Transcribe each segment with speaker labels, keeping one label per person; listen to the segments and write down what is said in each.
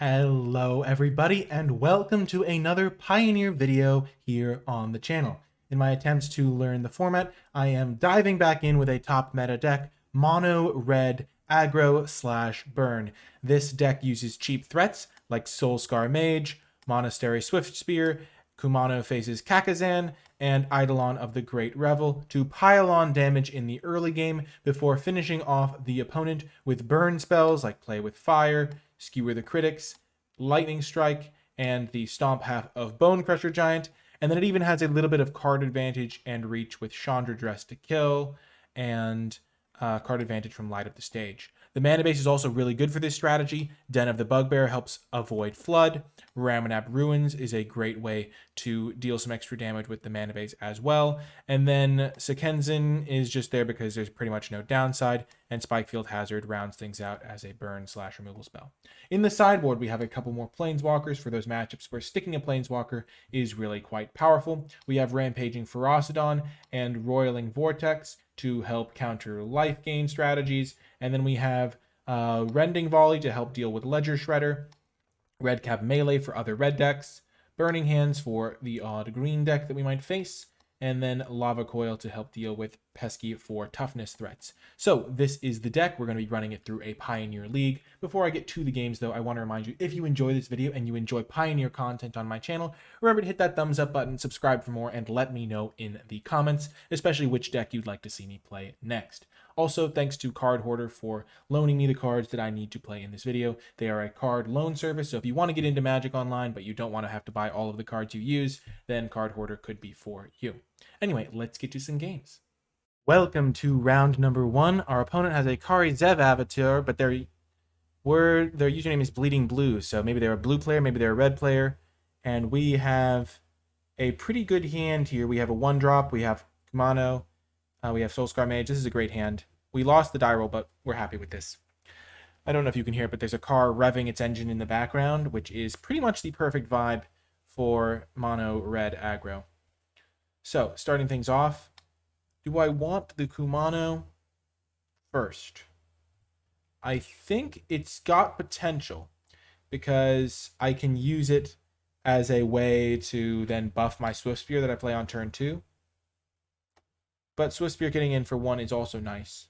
Speaker 1: Hello everybody and welcome to another Pioneer video here on the channel. In my attempts to learn the format, I am diving back in with a top meta deck, Mono Red Aggro/Burn. This deck uses cheap threats like Soulscar Mage, Monastery Swift Spear, Kumano faces Kakazan, and Eidolon of the Great Revel to pile on damage in the early game before finishing off the opponent with burn spells like Play with Fire, Skewer the Critics, Lightning Strike, and the Stomp half of Bone Crusher Giant. And then it even has a little bit of card advantage and reach with Chandra Dress to kill, and card advantage from Light Up the Stage. The mana base is also really good for this strategy. Den of the Bugbear helps avoid Flood. Ramunap Ruins is a great way to deal some extra damage with the mana base as well. And then Sekenzin is just there because there's pretty much no downside, and Spikefield Hazard rounds things out as a burn/removal spell. In the sideboard, we have a couple more Planeswalkers for those matchups where sticking a Planeswalker is really quite powerful. We have Rampaging Ferocidon and Roiling Vortex to help counter life gain strategies. And then we have Rending Volley to help deal with Ledger Shredder, Redcap Melee for other red decks, Burning Hands for the odd green deck that we might face, and then Lava Coil to help deal with pesky for toughness threats. So this is the deck. We're going to be running it through a Pioneer League. Before I get to the games, though, I want to remind you, if you enjoy this video and you enjoy Pioneer content on my channel, remember to hit that thumbs up button, subscribe for more, and let me know in the comments, especially which deck you'd like to see me play next. Also, thanks to Card Hoarder for loaning me the cards that I need to play in this video. They are a card loan service, so if you want to get into Magic Online, but you don't want to have to buy all of the cards you use, then Card Hoarder could be for you. Anyway, let's get to some games. Welcome to round number 1. Our opponent has a Kari Zev avatar, but their username is Bleeding Blue, so maybe they're a blue player, maybe they're a red player. And we have a pretty good hand here. We have a 1-drop, we have Kumano, we have Soulscar Mage. This is a great hand. We lost the die roll, but we're happy with this. I don't know if you can hear it, but there's a car revving its engine in the background, which is pretty much the perfect vibe for Mono Red Aggro. So, starting things off, do I want the Kumano first? I think it's got potential because I can use it as a way to then buff my Swift Spear that I play on turn 2. But Swift Spear getting in for 1 is also nice.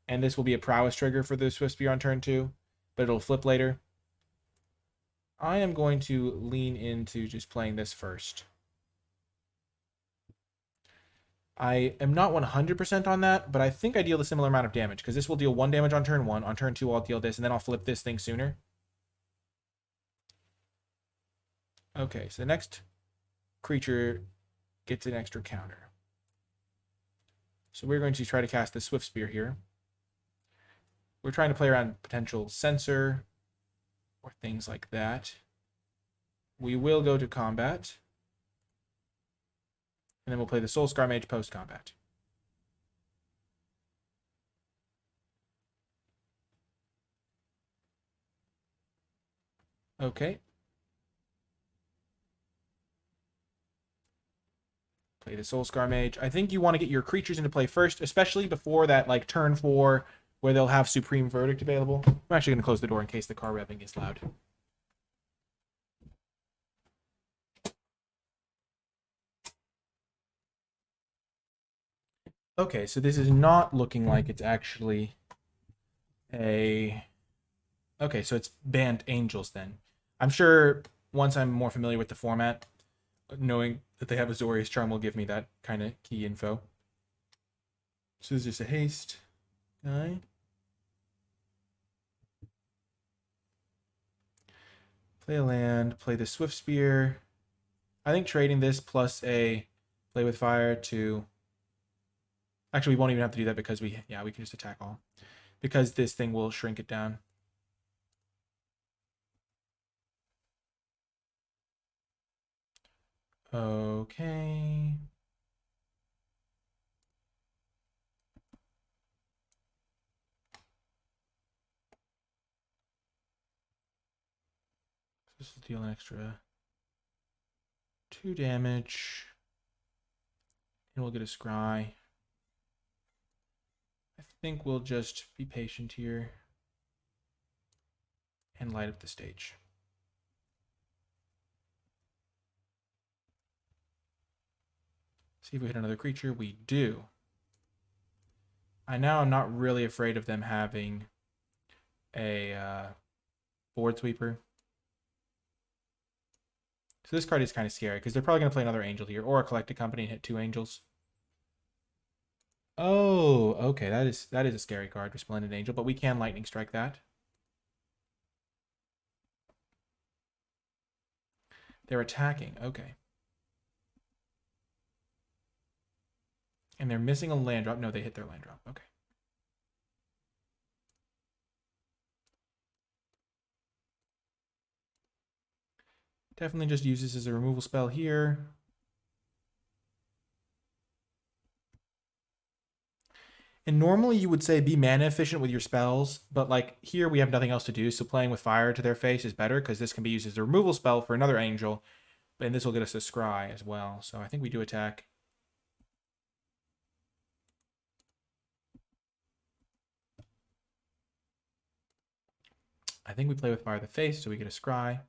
Speaker 1: And this will be a prowess trigger for the Swift Spear on turn 2, but it'll flip later. I am going to lean into just playing this first. I am not 100% on that, but I think I deal a similar amount of damage, because this will deal 1 damage on turn 1. On turn 2, I'll deal this, and then I'll flip this thing sooner. Okay, so the next creature gets an extra counter. So we're going to try to cast the Swift Spear here. We're trying to play around potential Censor or things like that. We will go to combat. And then we'll play the Soulscar Mage post-combat. Okay. Play the Soulscar Mage. I think you want to get your creatures into play first, especially before that like turn 4 where they'll have Supreme Verdict available. I'm actually going to close the door in case the car revving is loud. Okay, so this is not looking like it's actually a... Okay, so it's banned Angels then. I'm sure once I'm more familiar with the format, knowing that they have Azorius Charm will give me that kind of key info. So this is just a haste guy. Play a land, play the Swift Spear. I think trading this plus a Play with Fire to... Actually, we won't even have to do that because we can just attack all. Because this thing will shrink it down. Okay. This will deal an extra 2 damage. And we'll get a scry. I think we'll just be patient here. and light up the stage. See if we hit another creature. We do. I'm not really afraid of them having a board sweeper. So this card is kind of scary because they're probably going to play another angel here or a collected company and hit 2 angels. Oh, okay. That is a scary card for Splendid Angel, but we can lightning strike that. They're attacking. Okay. And they're missing a land drop. No, they hit their land drop. Okay. Definitely just use this as a removal spell here. And normally you would say be mana efficient with your spells, but like here we have nothing else to do, so playing with fire to their face is better because this can be used as a removal spell for another angel, and this will get us a scry as well. So I think we do attack. I think we play with fire to the face, so we get a scry.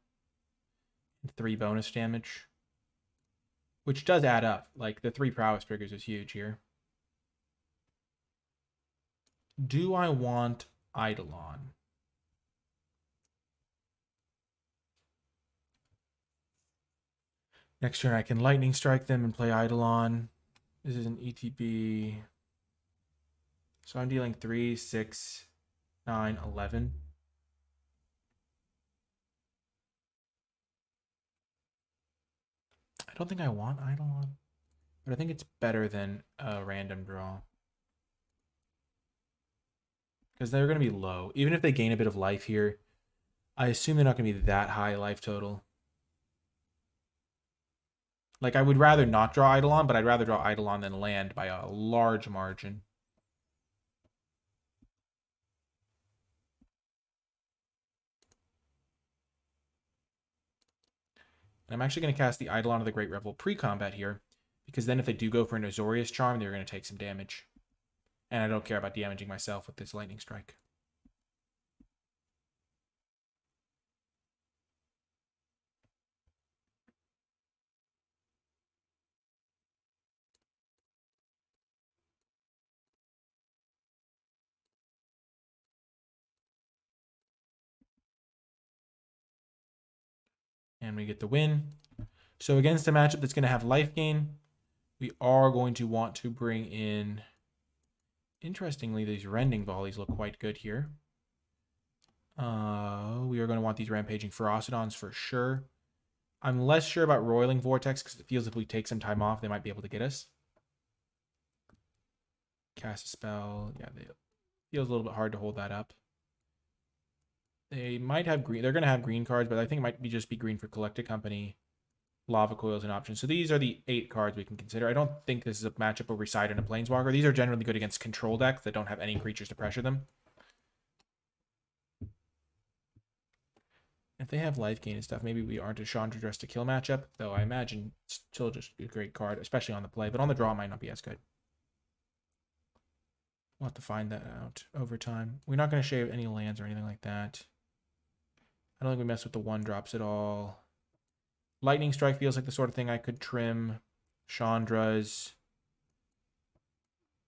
Speaker 1: And 3 bonus damage. Which does add up. Like, the 3 prowess triggers is huge here. Do I want Eidolon? Next turn I can lightning strike them and play Eidolon. This is an ETB. So I'm dealing 3, 6, 9, 11. I don't think I want Eidolon, but I think it's better than a random draw. Because they're going to be low. Even if they gain a bit of life here, I assume they're not going to be that high life total. Like, I would rather not draw Eidolon, but I'd rather draw Eidolon than land by a large margin. And I'm actually going to cast the Eidolon of the Great Revel pre-combat here, because then if they do go for an Azorius Charm, they're going to take some damage. And I don't care about damaging myself with this lightning strike. And we get the win. So against a matchup that's going to have life gain, we are going to want to bring in... Interestingly, these Rending Volleys look quite good here. We are going to want these Rampaging Ferocidons for sure. I'm less sure about Roiling Vortex because it feels if we take some time off, they might be able to get us. Cast a spell. Yeah, it feels a little bit hard to hold that up. They might have green. They're going to have green cards, but I think it might just be green for Collected Company. Lava Coils and options. So these are the 8 cards we can consider. I don't think this is a matchup where we side in a Planeswalker. These are generally good against control decks that don't have any creatures to pressure them. If they have life gain and stuff, maybe we aren't a Chandra Dress to Kill matchup, though I imagine it's still just a great card, especially on the play, but on the draw it might not be as good. We'll have to find that out over time. We're not going to shave any lands or anything like that. I don't think we mess with the 1-drops at all. Lightning Strike feels like the sort of thing I could trim. Chandras.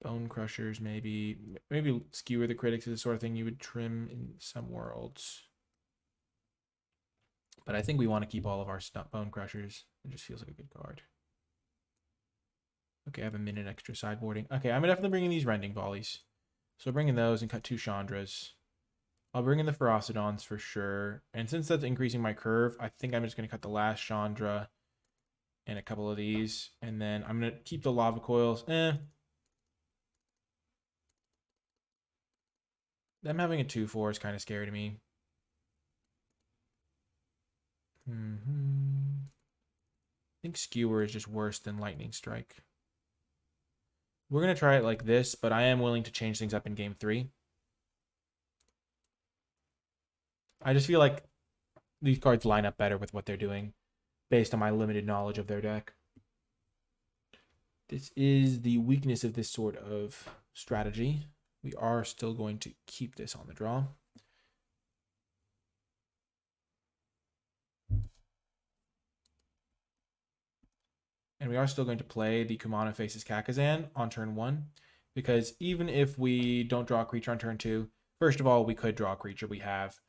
Speaker 1: Bone Crushers, maybe. Maybe Skewer the Critics is the sort of thing you would trim in some worlds. But I think we want to keep all of our Bone Crushers. It just feels like a good card. Okay, I have a minute extra sideboarding. Okay, I'm definitely bringing these Rending Volleys. So bringing those and cut 2 Chandras. I'll bring in the Ferocidons for sure. And since that's increasing my curve, I think I'm just going to cut the last Chandra and a couple of these. And then I'm going to keep the Lava Coils. Them having a 2/4 is kind of scary to me. I think Skewer is just worse than Lightning Strike. We're going to try it like this, but I am willing to change things up in game 3. I just feel like these cards line up better with what they're doing based on my limited knowledge of their deck. This is the weakness of this sort of strategy. We are still going to keep this on the draw. we are still going to play the Kumano faces Kakazan on turn 1, because even if we don't draw a creature on turn 2, first of all, we could draw a creature. We have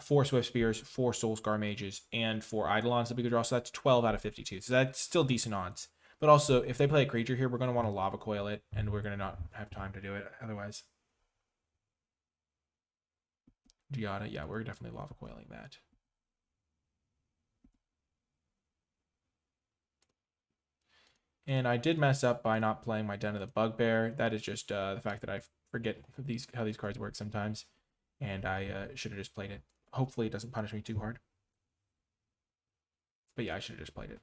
Speaker 1: 4 Swift Spears, 4 Soulscar Mages, and 4 Eidolons that we could draw, so that's 12 out of 52. So that's still decent odds. But also, if they play a creature here, we're going to want to Lava Coil it, and we're going to not have time to do it otherwise. Giada, yeah, we're definitely Lava Coiling that. And I did mess up by not playing my Den of the Bugbear. That is just the fact that I forget how these cards work sometimes. And I should have just played it. Hopefully it doesn't punish me too hard. But yeah, I should have just played it.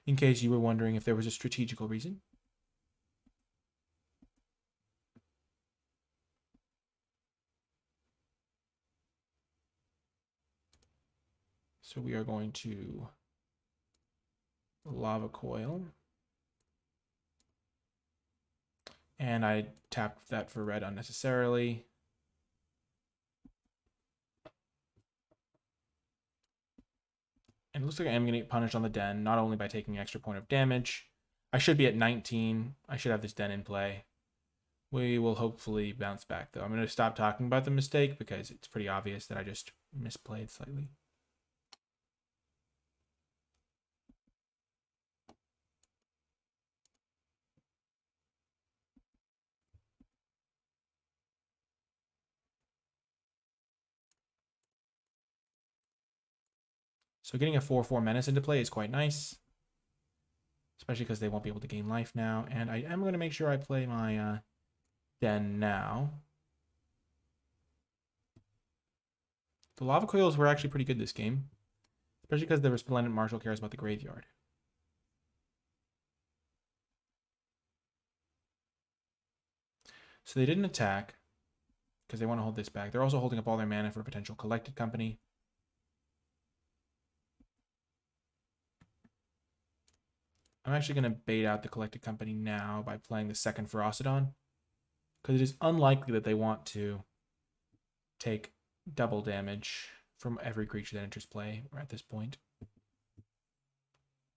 Speaker 1: In case you were wondering if there was a strategical reason. So we are going to Lava Coil. And I tapped that for red unnecessarily. And it looks like I am going to get punished on the Den, not only by taking an extra point of damage. I should be at 19. I should have this Den in play. We will hopefully bounce back, though. I'm going to stop talking about the mistake because it's pretty obvious that I just misplayed slightly. So getting a 4/4 Menace into play is quite nice. Especially because they won't be able to gain life now. And I am going to make sure I play my Den now. The Lava Coils were actually pretty good this game. Especially because the Resplendent Marshal cares about the graveyard. So they didn't attack because they want to hold this back. They're also holding up all their mana for a potential Collected Company. I'm actually going to bait out the Collected Company now by playing the second Ferocidon, because it is unlikely that they want to take double damage from every creature that enters play at this point.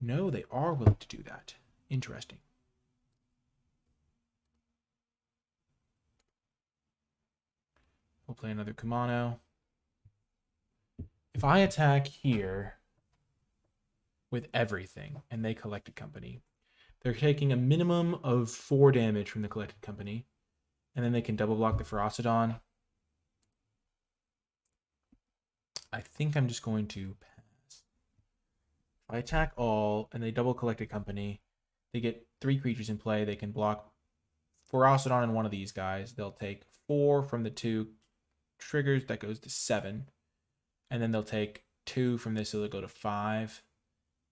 Speaker 1: No, they are willing to do that. Interesting. We'll play another Kumano. If I attack here with everything and they Collected Company, they're taking a minimum of 4 damage from the Collected Company, and then they can double block the Ferocidon. I think I'm just going to pass. If I attack all and they double Collected Company, they get 3 creatures in play. They can block Ferocidon and one of these guys. They'll take 4 from the 2 triggers. That goes to 7. And then they'll take 2 from this, so they'll go to 5.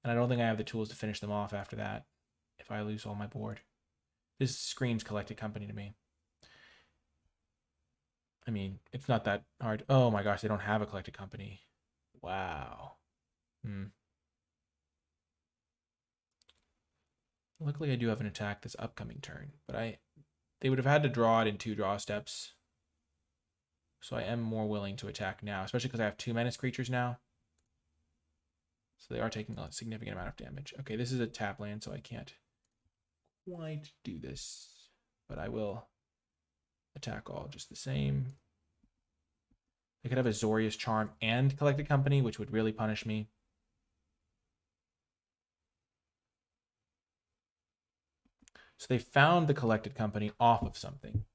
Speaker 1: And I don't think I have the tools to finish them off after that if I lose all my board. This screams Collected Company to me. I mean, it's not that hard. Oh my gosh, they don't have a Collected Company. Wow. Luckily, I do have an attack this upcoming turn, but they would have had to draw it in 2 draw steps. So I am more willing to attack now, especially because I have 2 menace creatures now. So they are taking a significant amount of damage. Okay, this is a tap land, so I can't quite do this, but I will attack all just the same. They could have Azorius Charm and Collected Company, which would really punish me. So they found the Collected Company off of something.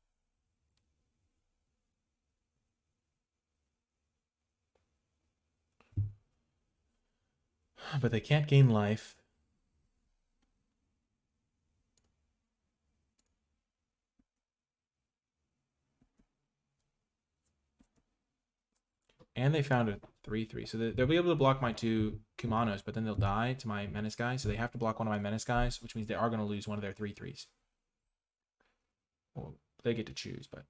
Speaker 1: But they can't gain life. And they found a 3/3. So they'll be able to block my 2 Kumanos, but then they'll die to my Menace guys. So they have to block one of my Menace guys, which means they are going to lose one of their 3/3s. Well, they get to choose, but...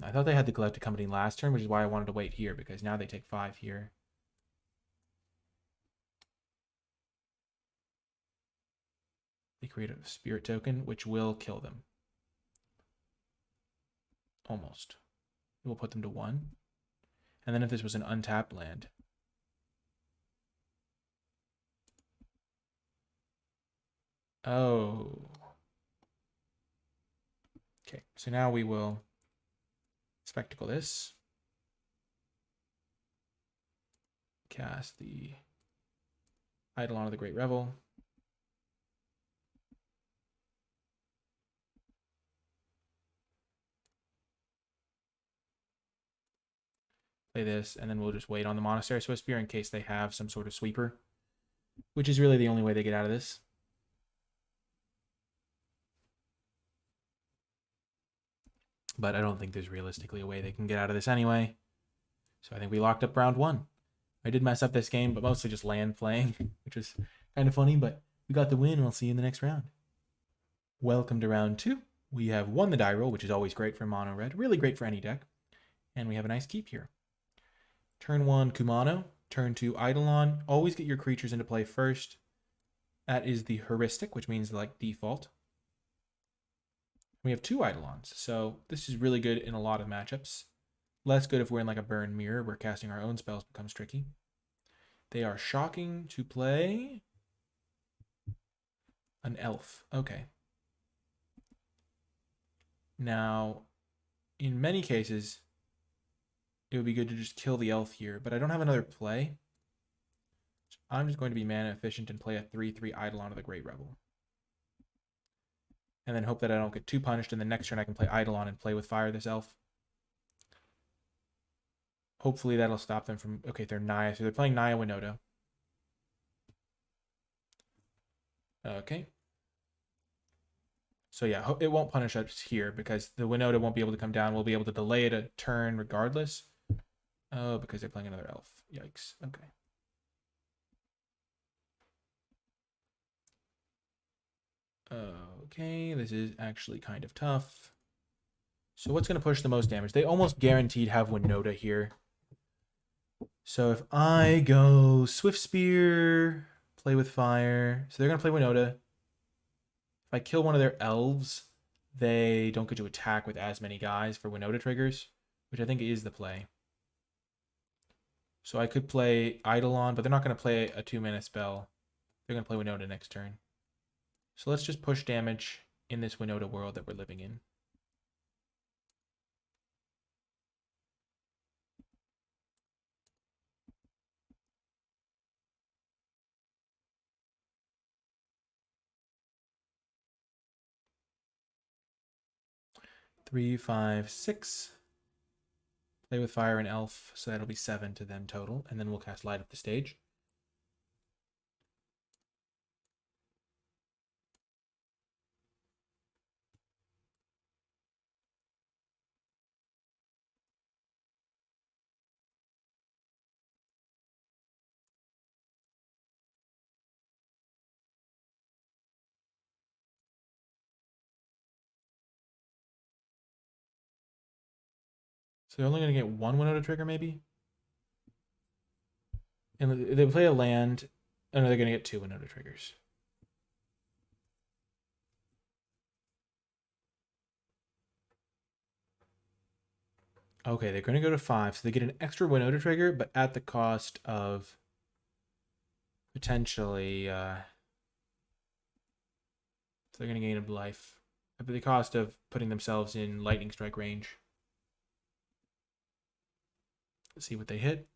Speaker 1: I thought they had the Collected Company last turn, which is why I wanted to wait here, because now they take 5 here. They create a Spirit token, which will kill them. Almost. we'll put them to 1. And then if this was an untapped land, oh. Okay, so now we will spectacle this. Cast the Eidolon of the Great Revel. Play this, and then we'll just wait on the Monastery Swiftspear in case they have some sort of sweeper, which is really the only way they get out of this. But I don't think there's realistically a way they can get out of this anyway. So I think we locked up round 1. I did mess up this game, but mostly just land playing, which was kind of funny, but we got the win, and I'll see you in the next round. Welcome to round 2. We have won the die roll, which is always great for mono red, really great for any deck. And we have a nice keep here. Turn 1, Kumano. Turn 2, Eidolon. Always get your creatures into play first. That is the heuristic, which means like default. We have 2 Eidolons, so this is really good in a lot of matchups. Less good if we're in like a burn mirror where casting our own spells becomes tricky. They are shocking to play an elf. Okay. Now, in many cases, it would be good to just kill the elf here, but I don't have another play. So I'm just going to be mana efficient and play a 3/3 Eidolon of the Great Revel. And then hope that I don't get too punished, and the next turn I can play Eidolon and play with fire this elf. Hopefully that'll stop them from... Okay, they're Naya, so they're playing Naya Winota. Okay. So yeah, it won't punish us here because the Winota won't be able to come down. We'll be able to delay it a turn regardless. Oh, because they're playing another elf. Yikes. Okay. Okay, this is actually kind of tough. So what's going to push the most damage? They almost guaranteed have Winota here. So if I go Swift Spear, play with fire. So they're going to play Winota. If I kill one of their elves, they don't get to attack with as many guys for Winota triggers, which I think is the play. So I could play Eidolon, but they're not going to play a 2-mana spell. They're going to play Winota next turn. So let's just push damage in this Winota world that we're living in. Three, 5, 6. Play with fire and elf, so that'll be 7 to them total, and then we'll cast Light Up the Stage. So they're only going to get 1 Winota trigger, maybe? And they play a land. Oh, no, they're going to get 2 Winota triggers. Okay, they're going to go to 5, so they get an extra Winota trigger, but at the cost of potentially... so they're going to gain a life. At the cost of putting themselves in lightning strike range. Let's see what they hit.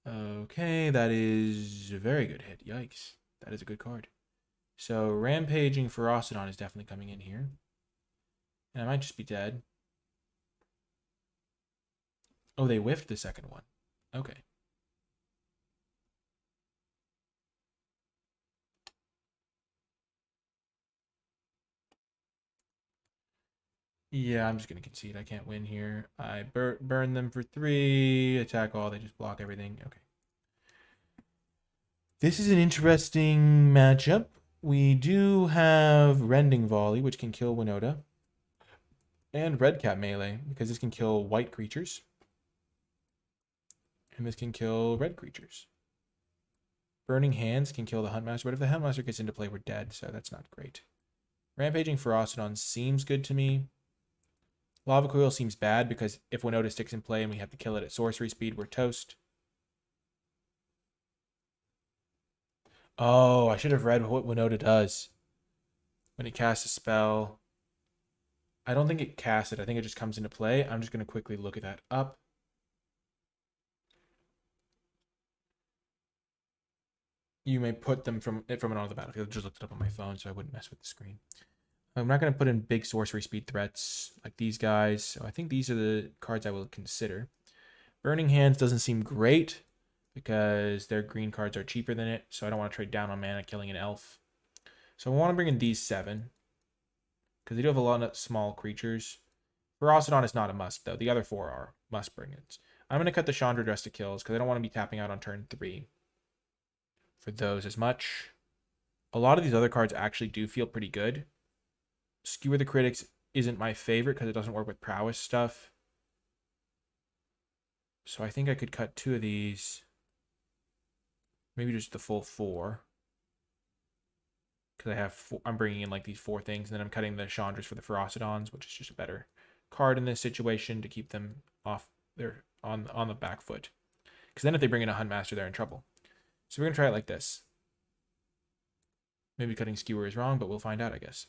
Speaker 1: Okay, that is a very good hit. Yikes. That is a good card. So Rampaging Ferocidon is definitely coming in here. And I might just be dead. Oh, they whiffed the second one. Okay. Yeah, I'm just going to concede. I can't win here. I burn them for 3. Attack all. They just block everything. Okay. This is an interesting matchup. We do have Rending Volley, which can kill Winota. And Red Cap Melee, because this can kill white creatures. And this can kill red creatures. Burning Hands can kill the Huntmaster, but if the Huntmaster gets into play, we're dead, so that's not great. Rampaging Ferocidon seems good to me. Lava Coil seems bad because if Winota sticks in play and we have to kill it at sorcery speed, we're toast. Oh, I should have read what Winota does. When it casts a spell, I don't think it casts it. I think it just comes into play. I'm just going to quickly look at that up. You may put them from another battlefield. I just looked it up on my phone, so I wouldn't mess with the screen. I'm not going to put in big sorcery speed threats like these guys. So I think these are the cards I will consider. Burning Hands doesn't seem great because their green cards are cheaper than it. So I don't want to trade down on mana killing an elf. So I want to bring in these 7 because they do have a lot of small creatures. Ferocodon is not a must, though. The other 4 are must bring-ins. I'm going to cut the Chandra Dress to kills because I don't want to be tapping out on turn 3 for those as much. A lot of these other cards actually do feel pretty good. Skewer the Critics isn't my favorite because it doesn't work with prowess stuff. So I think I could cut 2 of these. Maybe just the full 4. Because I'm bringing in like these 4 things, and then I'm cutting the Chandras for the Ferocodons, which is just a better card in this situation to keep them off their on the back foot. Because then if they bring in a Huntmaster, they're in trouble. So we're going to try it like this. Maybe cutting Skewer is wrong, but we'll find out, I guess.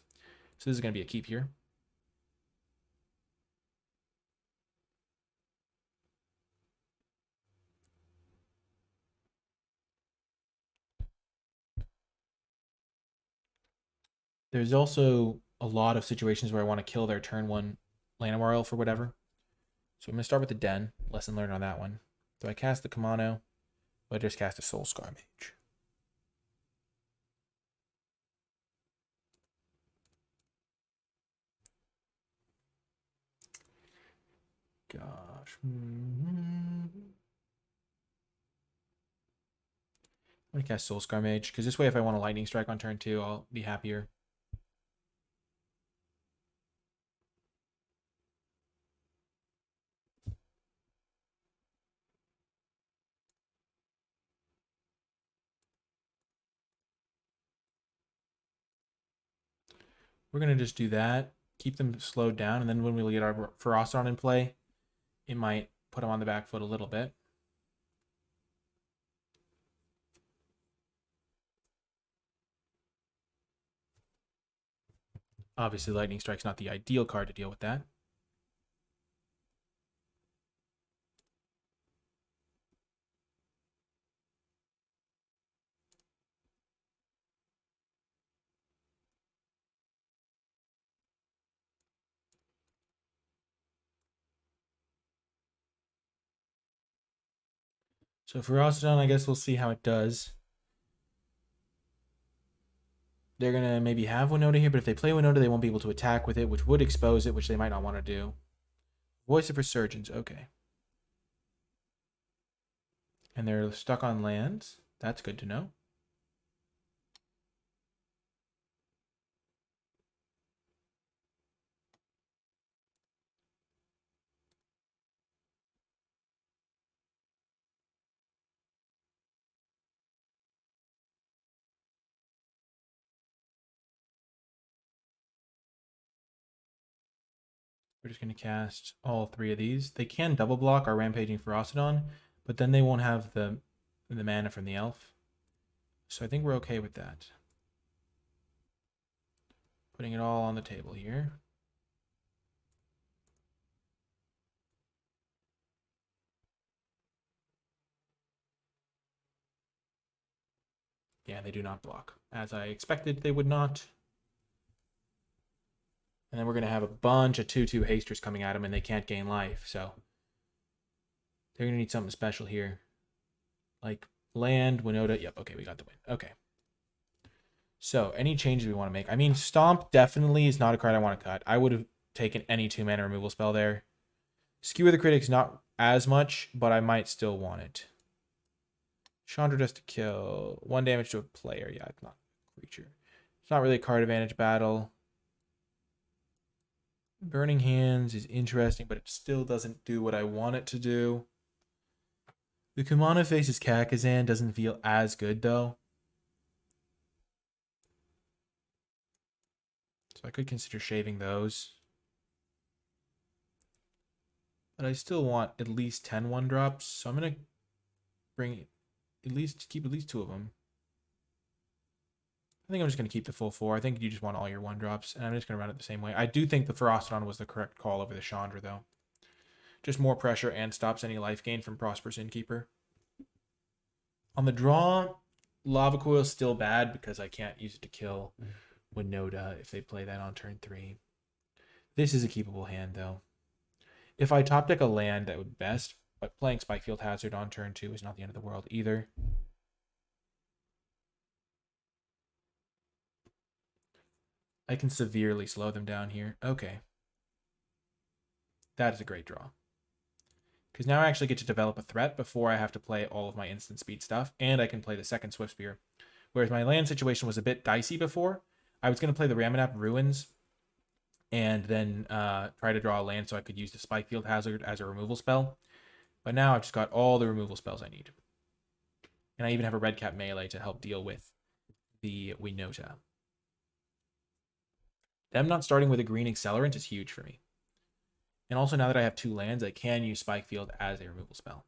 Speaker 1: So this is going to be a keep here. There's also a lot of situations where I want to kill their turn 1 Llanowar Elf or whatever. So I'm going to start with the Den. Lesson learned on that one. Do I cast the Kamano? Or I just cast a Soul Scar Mage? Gosh. I'm going to cast Soul Scar Mage, because this way if I want a Lightning Strike on turn 2, I'll be happier. We're going to just do that, keep them slowed down, and then when we get our Ferocodon in play, it might put them on the back foot a little bit. Obviously, Lightning Strike's not the ideal card to deal with that. So Ferocodon, I guess we'll see how it does. They're going to maybe have Winota here, but if they play Winota, they won't be able to attack with it, which would expose it, which they might not want to do. Voice of Resurgence, okay. And they're stuck on lands. That's good to know. We're just going to cast all 3 of these. They can double block our Rampaging Ferocodon, but then they won't have the mana from the elf. So I think we're okay with that. Putting it all on the table here. Yeah, they do not block. As I expected, they would not. And then we're going to have a bunch of 2/2 hasters coming at them, and they can't gain life. So they're going to need something special here. Like land, Winota. Yep, okay, we got the win. Okay. So any changes we want to make? I mean, Stomp definitely is not a card I want to cut. I would have taken any 2-mana removal spell there. Skewer the Critics, not as much, but I might still want it. Chandra Dust to kill. 1 damage to a player. Yeah, it's not a creature. It's not really a card advantage battle. Burning Hands is interesting, but it still doesn't do what I want it to do. The Kumano faces Kakazan doesn't feel as good, though. So I could consider shaving those. But I still want at least 10 1-drops, so I'm going to bring keep at least 2 of them. I think I'm just going to keep the full 4. I think you just want all your 1-drops, and I'm just going to run it the same way. I do think the Ferocidon was the correct call over the Chandra, though. Just more pressure and stops any life gain from Prosperous Innkeeper. On the draw, Lava Coil is still bad because I can't use it to kill Winota if they play that on turn 3. This is a keepable hand, though. If I top deck a land, that would be best, but playing Spikefield Hazard on turn 2 is not the end of the world either. I can severely slow them down here. Okay. That is a great draw. Because now I actually get to develop a threat before I have to play all of my instant speed stuff, and I can play the second Swift Spear. Whereas my land situation was a bit dicey before. I was going to play the Ramunap Ruins and then try to draw a land so I could use the Spikefield Hazard as a removal spell. But now I've just got all the removal spells I need. And I even have a red cap melee to help deal with the Winota. Them not starting with a green accelerant is huge for me. And also now that I have 2 lands, I can use Spikefield as a removal spell.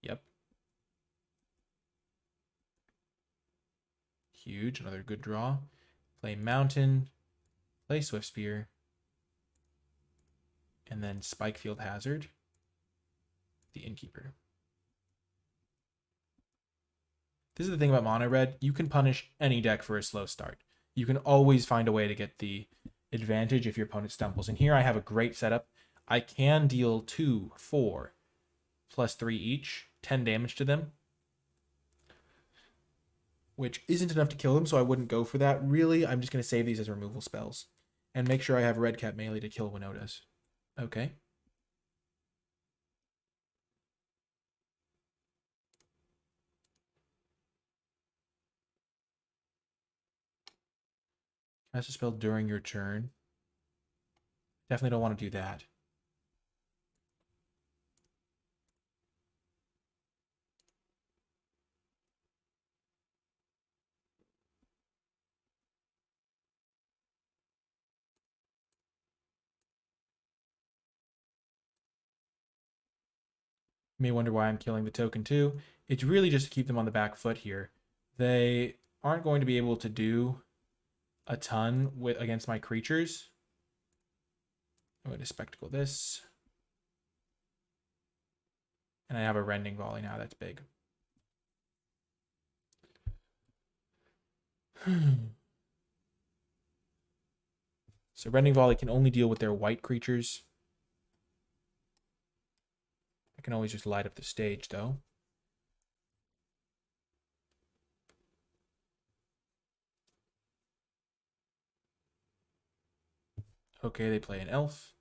Speaker 1: Yep. Huge, another good draw. Play Mountain, play Swift Spear, and then Spikefield Hazard, the Innkeeper. This is the thing about mono red. You can punish any deck for a slow start. You can always find a way to get the advantage if your opponent stumbles. And here I have a great setup. I can deal 2, 4, plus 3 each, 10 damage to them, which isn't enough to kill them, so I wouldn't go for that. Really, I'm just going to save these as removal spells and make sure I have red cap melee to kill Winotas. Okay. Cast a spell during your turn. Definitely don't want to do that. You may wonder why I'm killing the token too. It's really just to keep them on the back foot here. They aren't going to be able to do a ton against my creatures. I'm going to spectacle this. And I have a Rending Volley now. That's big. So Rending Volley can only deal with their white creatures. I can always just light up the stage, though. Okay, they play an elf.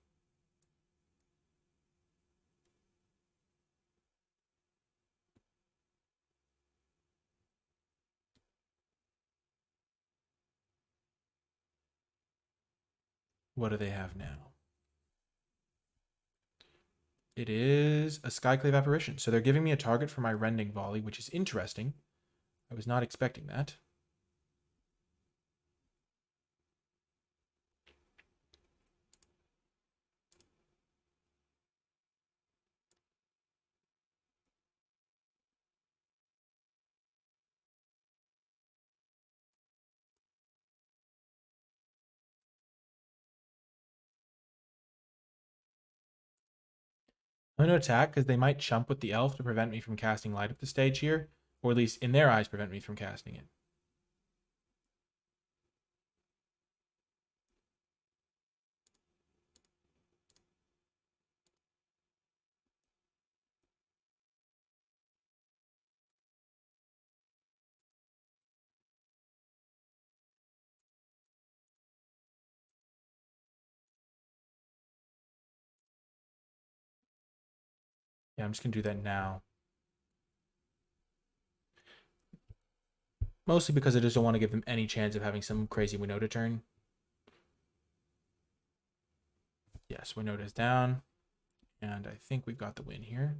Speaker 1: What do they have now? It is a Skyclave Apparition. So they're giving me a target for my Rending Volley, which is interesting. I was not expecting that. I'm going to attack because they might chump with the elf to prevent me from casting light up the stage here, or at least in their eyes prevent me from casting it. Yeah, I'm just going to do that now. Mostly because I just don't want to give them any chance of having some crazy Winota turn. Yes, Winota's down. And I think we've got the win here.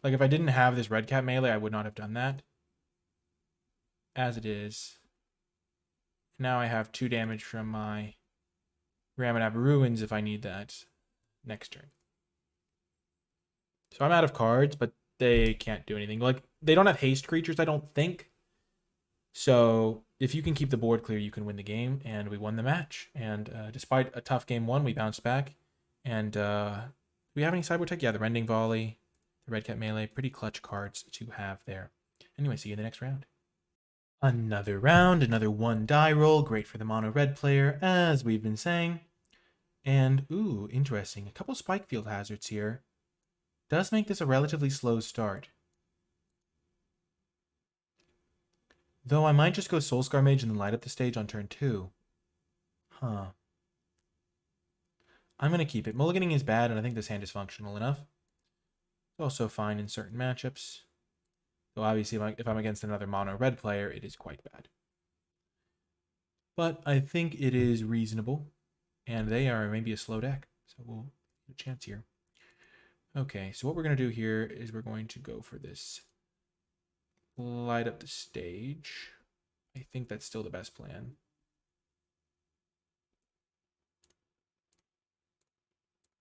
Speaker 1: Like, if I didn't have this red cap melee, I would not have done that. as it is. Now I have 2 damage from my Ramanab Ruins if I need that next turn. So I'm out of cards, but they can't do anything. Like, they don't have haste creatures, I don't think. So if you can keep the board clear, you can win the game, and we won the match. And despite a tough game 1, we bounced back. And do we have any Cyber Tech? Yeah, the Rending Volley, the Red Cat Melee, pretty clutch cards to have there. Anyway, see you in the next round. Another round, another 1 die roll, great for the mono red player, as we've been saying. And, ooh, interesting, a couple Spike Field hazards here. Does make this a relatively slow start. Though I might just go Soulscar Mage and then light up the stage on turn 2. Huh. I'm going to keep it. Mulliganing is bad, and I think this hand is functional enough. It's also fine in certain matchups. Though obviously, if I'm against another mono red player, it is quite bad. But I think it is reasonable. And they are maybe a slow deck. So we'll get a chance here. Okay, so what we're going to do here is we're going to go for this. Light up the stage. I think that's still the best plan.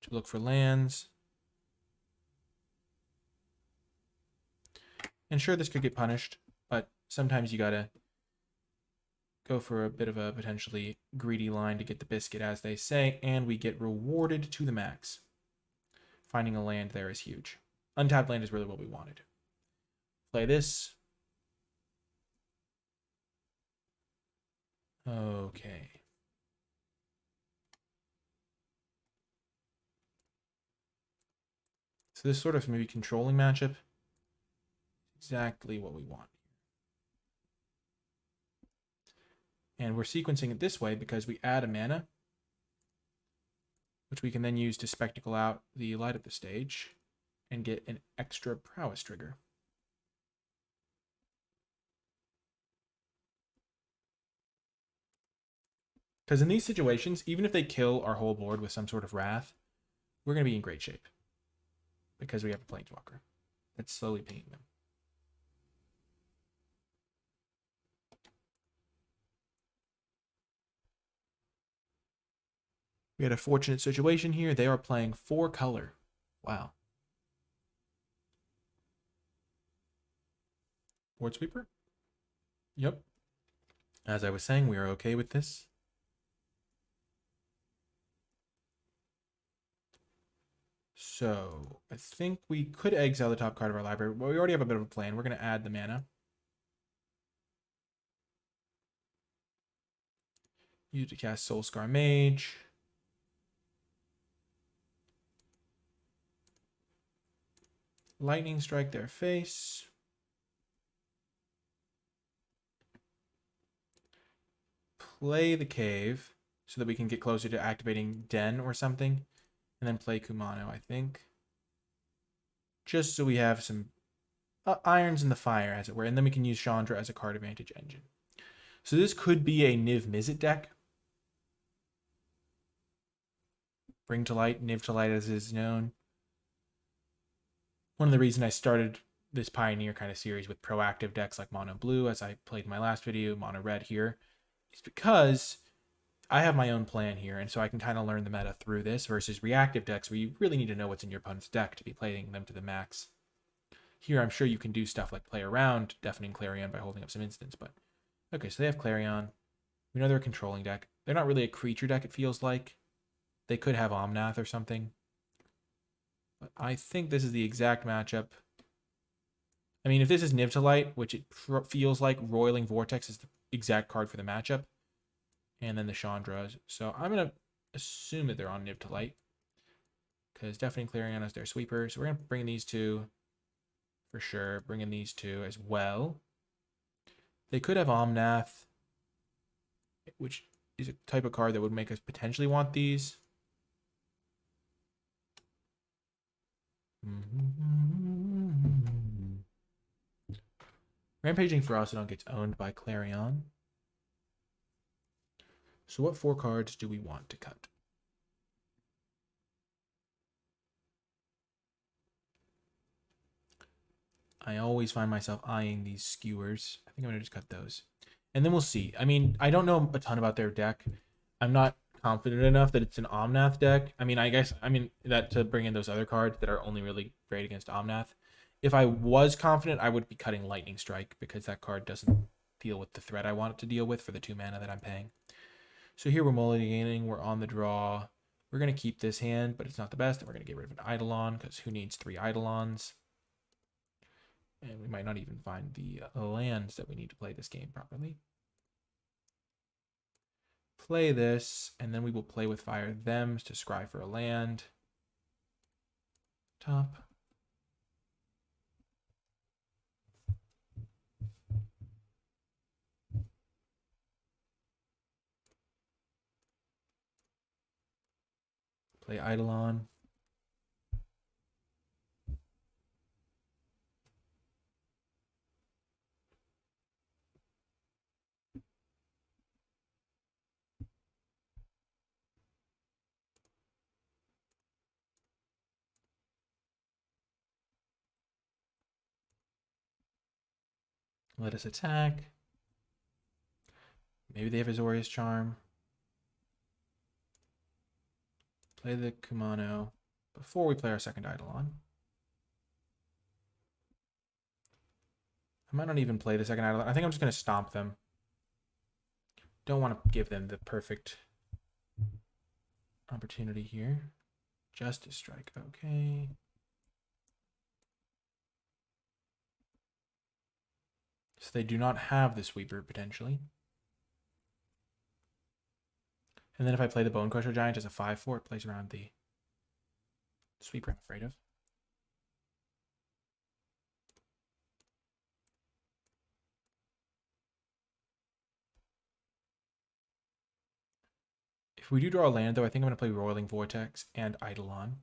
Speaker 1: To look for lands. And sure, this could get punished, but sometimes you gotta go for a bit of a potentially greedy line to get the biscuit, as they say, and we get rewarded to the max. Finding a land there is huge. Untapped land is really what we wanted. Play this. Okay. So this sort of maybe controlling matchup. Exactly what we want. And we're sequencing it this way because we add a mana, which we can then use to spectacle out the light of the stage and get an extra prowess trigger. Because in these situations, even if they kill our whole board with some sort of wrath, we're going to be in great shape. Because we have a Planeswalker that's slowly pinging them. We had a fortunate situation here. They are playing 4 color. Wow. Board sweeper? Yep. As I was saying, we are okay with this. So I think we could exile the top card of our library, but we already have a bit of a plan. We're going to add the mana. Use to cast Soulscar Mage. Lightning strike their face. Play the cave so that we can get closer to activating Den or something. And then play Kumano, I think. Just so we have some irons in the fire, as it were. And then we can use Chandra as a card advantage engine. So this could be a Niv Mizzet deck. Bring to Light, Niv to Light as is known. One of the reasons I started this Pioneer kind of series with proactive decks like Mono Blue, as I played in my last video, Mono Red here, is because I have my own plan here, and so I can kind of learn the meta through this versus reactive decks where you really need to know what's in your opponent's deck to be playing them to the max. Here, I'm sure you can do stuff like play around Deafening Clarion by holding up some instants, but okay, so they have Clarion. We know they're a controlling deck. They're not really a creature deck, it feels like. They could have Omnath or something. But I think this is the exact matchup. I mean, if this is Niv to Light, which it feels like, Roiling Vortex is the exact card for the matchup. And then the Chandras. So I'm going to assume that they're on Niv to Light. Because Deafening Clarion is their sweeper. So we're going to bring these 2 for sure. Bring in these 2 as well. They could have Omnath, which is a type of card that would make us potentially want these. Rampaging Ferocidon gets owned by Clarion. So what 4 cards do we want to cut? I always find myself eyeing these skewers. I think I'm going to just cut those. And then we'll see. I mean, I don't know a ton about their deck. I'm not confident enough that it's an Omnath deck. I mean, that to bring in those other cards that are only really great against Omnath. If I was confident, I would be cutting Lightning Strike because that card doesn't deal with the threat I want it to deal with for the 2 mana that I'm paying. So here we're mulliganing. We're on the draw. We're going to keep this hand, but it's not the best. And we're going to get rid of an Eidolon because who needs 3 Eidolons? And we might not even find the lands that we need to play this game properly. Play this, and then we will play with Fire Thems to scry for a land. Top. Play Eidolon. Let us attack. Maybe they have Azorius Charm. Play the Kumano before we play our second Eidolon. I might not even play the second Eidolon. I think I'm just going to stomp them. Don't want to give them the perfect opportunity here. Justice Strike. Okay. So they do not have the Sweeper, potentially. And then if I play the Bone Crusher Giant as a 5/4, it plays around the Sweeper I'm afraid of. If we do draw a land, though, I think I'm going to play Roiling Vortex and Eidolon.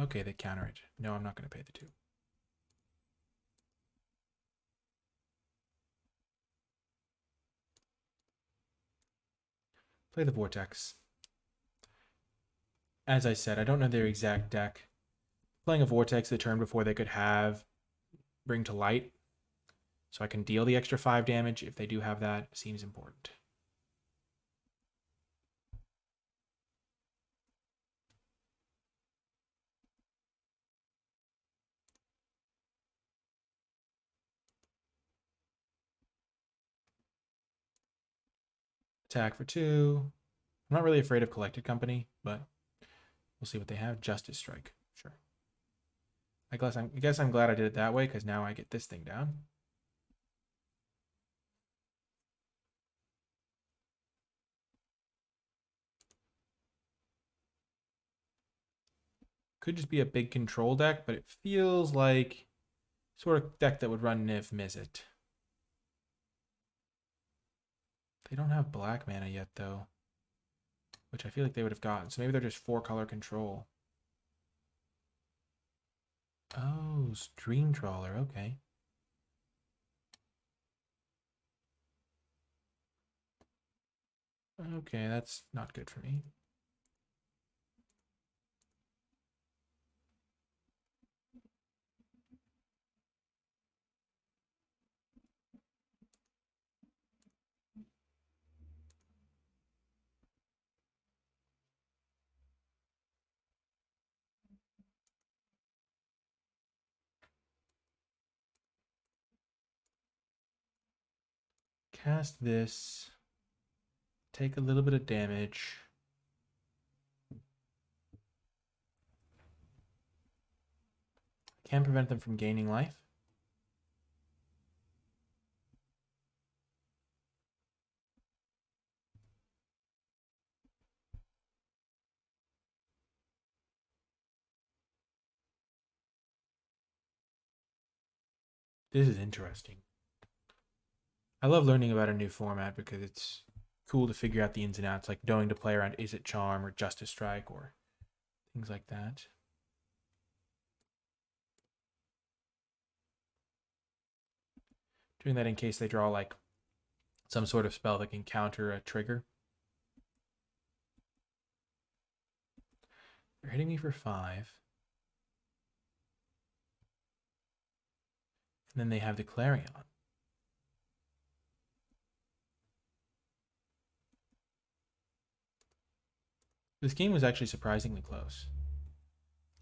Speaker 1: Okay, they counter it. No, I'm not going to pay the 2. Play the Vortex. As I said, I don't know their exact deck. Playing a Vortex the turn before they could have Bring to Light, so I can deal the extra 5 damage if they do have that, seems important. Attack for 2. I'm not really afraid of Collected Company, but we'll see what they have. Justice Strike. Sure. I guess I'm glad I did it that way, because now I get this thing down. Could just be a big control deck, but it feels like sort of deck that would run Niv Mizzet. They don't have black mana yet, though, which I feel like they would have gotten. So maybe they're just 4-color control. Oh, Stream Trawler. Okay. Okay, that's not good for me. Cast this. Take a little bit of damage. Can prevent them from gaining life. This is interesting. I love learning about a new format because it's cool to figure out the ins and outs, like knowing to play around Is It Charm or Justice Strike or things like that. Doing that in case they draw like some sort of spell that can counter a trigger. They're hitting me for 5. And then they have the Clarion. This game was actually surprisingly close.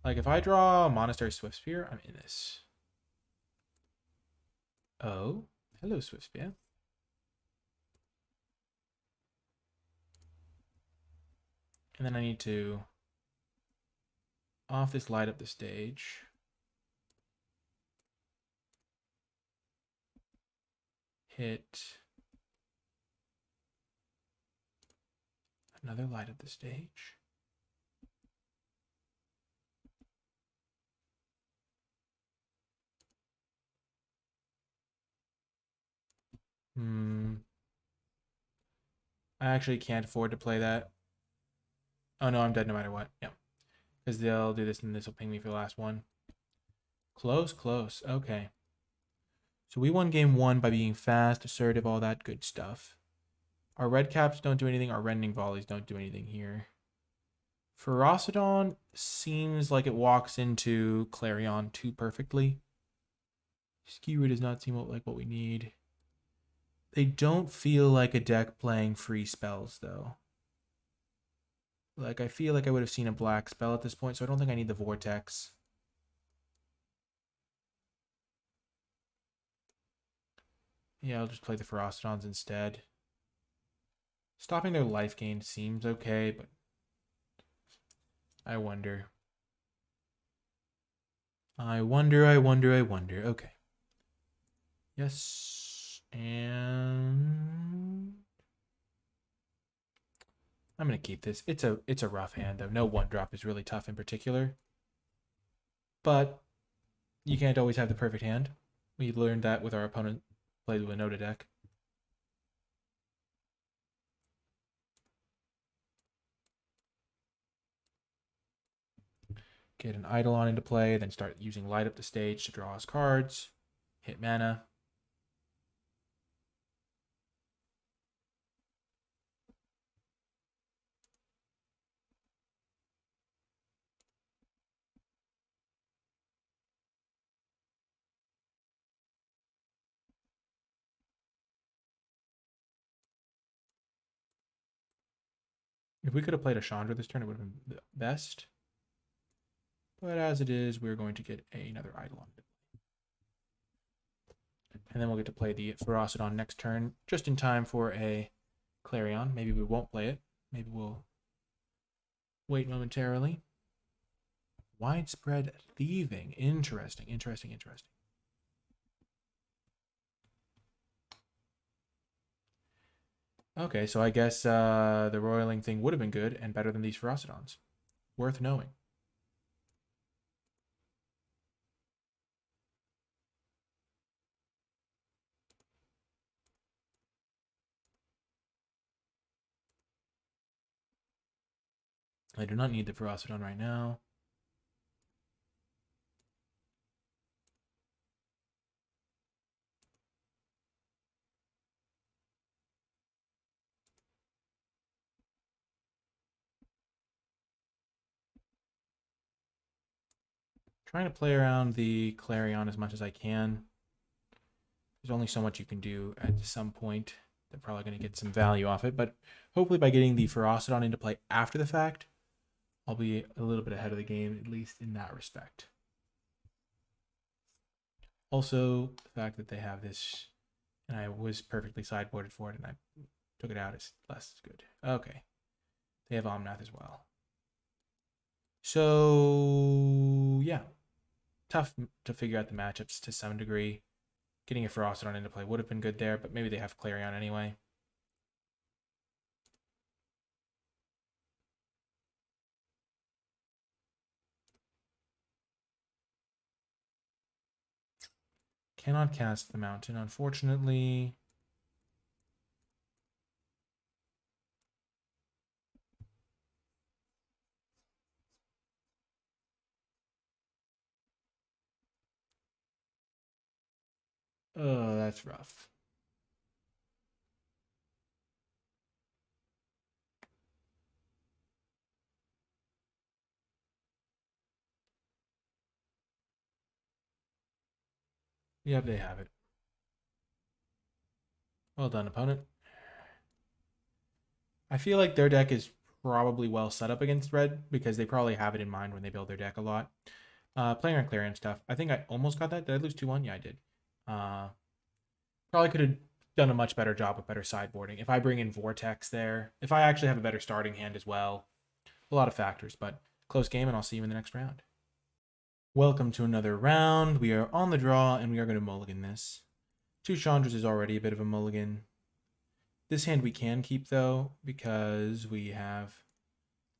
Speaker 1: Like, if I draw Monastery Swiftspear, I'm in this. Oh, hello, Swiftspear. And then I need to off this light up the stage. Hit another light up the stage. I actually can't afford to play that. Oh no, I'm dead no matter what. Yeah. Because they'll do this and this will ping me for the last one. Close, close. Okay. So we won game 1 by being fast, assertive, all that good stuff. Our red caps don't do anything. Our rending volleys don't do anything here. Ferocidon seems like it walks into Clarion too perfectly. Skewer does not seem like what we need. They don't feel like a deck playing free spells, though. Like, I feel like I would have seen a black spell at this point, so I don't think I need the Vortex. Yeah, I'll just play the Ferocidons instead. Stopping their life gain seems okay, but I wonder. I wonder. Okay. Yes, and I'm gonna keep this. It's a rough hand though. No one drop is really tough in particular, but you can't always have the perfect hand. We learned that with our opponent played with a Nota deck. Get an Eidolon into play, then start using light up the stage to draw us cards, hit mana. If we could have played a Chandra this turn, it would have been the best. But as it is, we're going to get another Eidolon. And then we'll get to play the Ferocidon next turn, just in time for a Clarion. Maybe we won't play it. Maybe we'll wait momentarily. Widespread thieving. Interesting. Okay, so I guess the roiling thing would have been good and better than these Ferocidons. Worth knowing. I do not need the Ferocidon right now. Trying to play around the Clarion as much as I can. There's only so much you can do at some point. They're probably going to get some value off it, but hopefully by getting the Ferocidon into play after the fact, I'll be a little bit ahead of the game, at least in that respect. Also, the fact that they have this, and I was perfectly sideboarded for it, and I took it out, is less good. Okay. They have Omnath as well. So, yeah. Tough to figure out the matchups to some degree. Getting a Ferocidon into play would have been good there, but maybe they have Clarion anyway. Cannot cast the mountain, unfortunately. Oh, that's rough. Yep, they have it. Well done, opponent. I feel like their deck is probably well set up against red because they probably have it in mind when they build their deck a lot. Playing on clearing stuff. I think I almost got that. Did I lose 2-1? Yeah, I did. Probably could have done a much better job with better sideboarding. If I bring in Vortex there, if I actually have a better starting hand as well. A lot of factors, but close game, and I'll see you in the next round. Welcome to another round. We are on the draw, and we are going to mulligan this. 2 Chandras is already a bit of a mulligan. This hand we can keep, though, because we have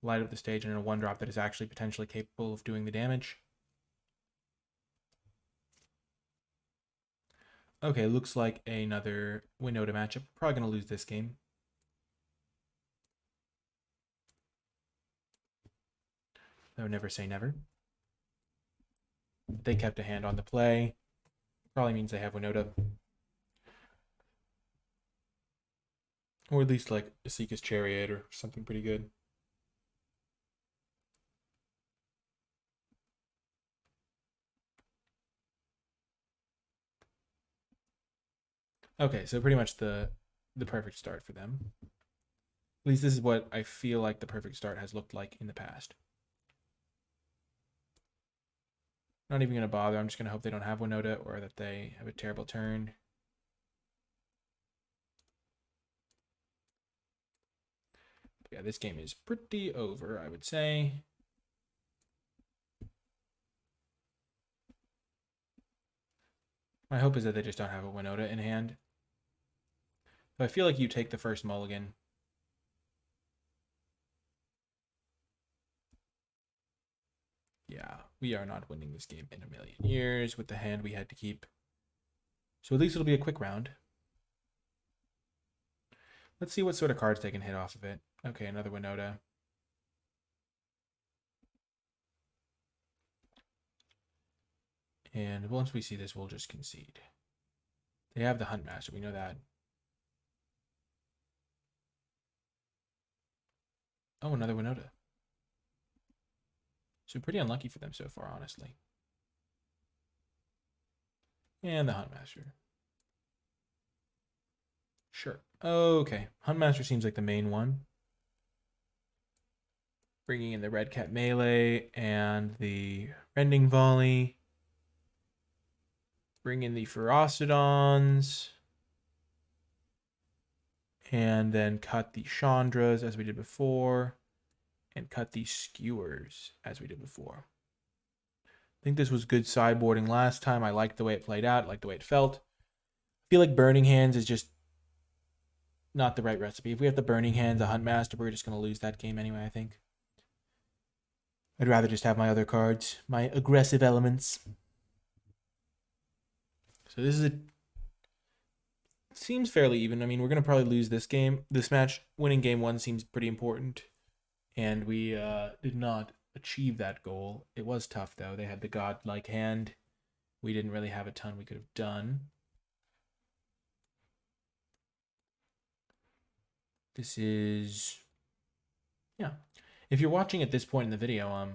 Speaker 1: light up the stage and a 1-drop that is actually potentially capable of doing the damage. Okay, looks like another Winota matchup. Probably going to lose this game. I would never say never. They kept a hand on the play. Probably means they have Winota. Or at least like Asika's Chariot or something pretty good. Okay, so pretty much the perfect start for them. At least this is what I feel like the perfect start has looked like in the past. Not even going to bother. I'm just going to hope they don't have Winota or that they have a terrible turn. But yeah, this game is pretty over, I would say. My hope is that they just don't have a Winota in hand. So I feel like you take the first mulligan. Yeah, we are not winning this game in a million years with the hand we had to keep. So at least it'll be a quick round. Let's see what sort of cards they can hit off of it. Okay, another Winota. And once we see this, we'll just concede. They have the Huntmaster, we know that. Oh, another Winota. So pretty unlucky for them so far, honestly. And the Huntmaster. Sure. Okay. Huntmaster seems like the main one. Bringing in the Red Cat Melee and the Rending Volley. Bring in the Ferocidons. And then cut the Chandras as we did before. And cut the Skewers as we did before. I think this was good sideboarding last time. I liked the way it played out. I liked the way it felt. I feel like Burning Hands is just not the right recipe. If we have the Burning Hands, a Huntmaster, we're just going to lose that game anyway, I think. I'd rather just have my other cards, my aggressive elements. So this is a... seems fairly even. I mean, we're going to probably lose this game. This match, winning game 1 seems pretty important. And we did not achieve that goal. It was tough, though. They had the godlike hand. We didn't really have a ton we could have done. This is... yeah. If you're watching at this point in the video, if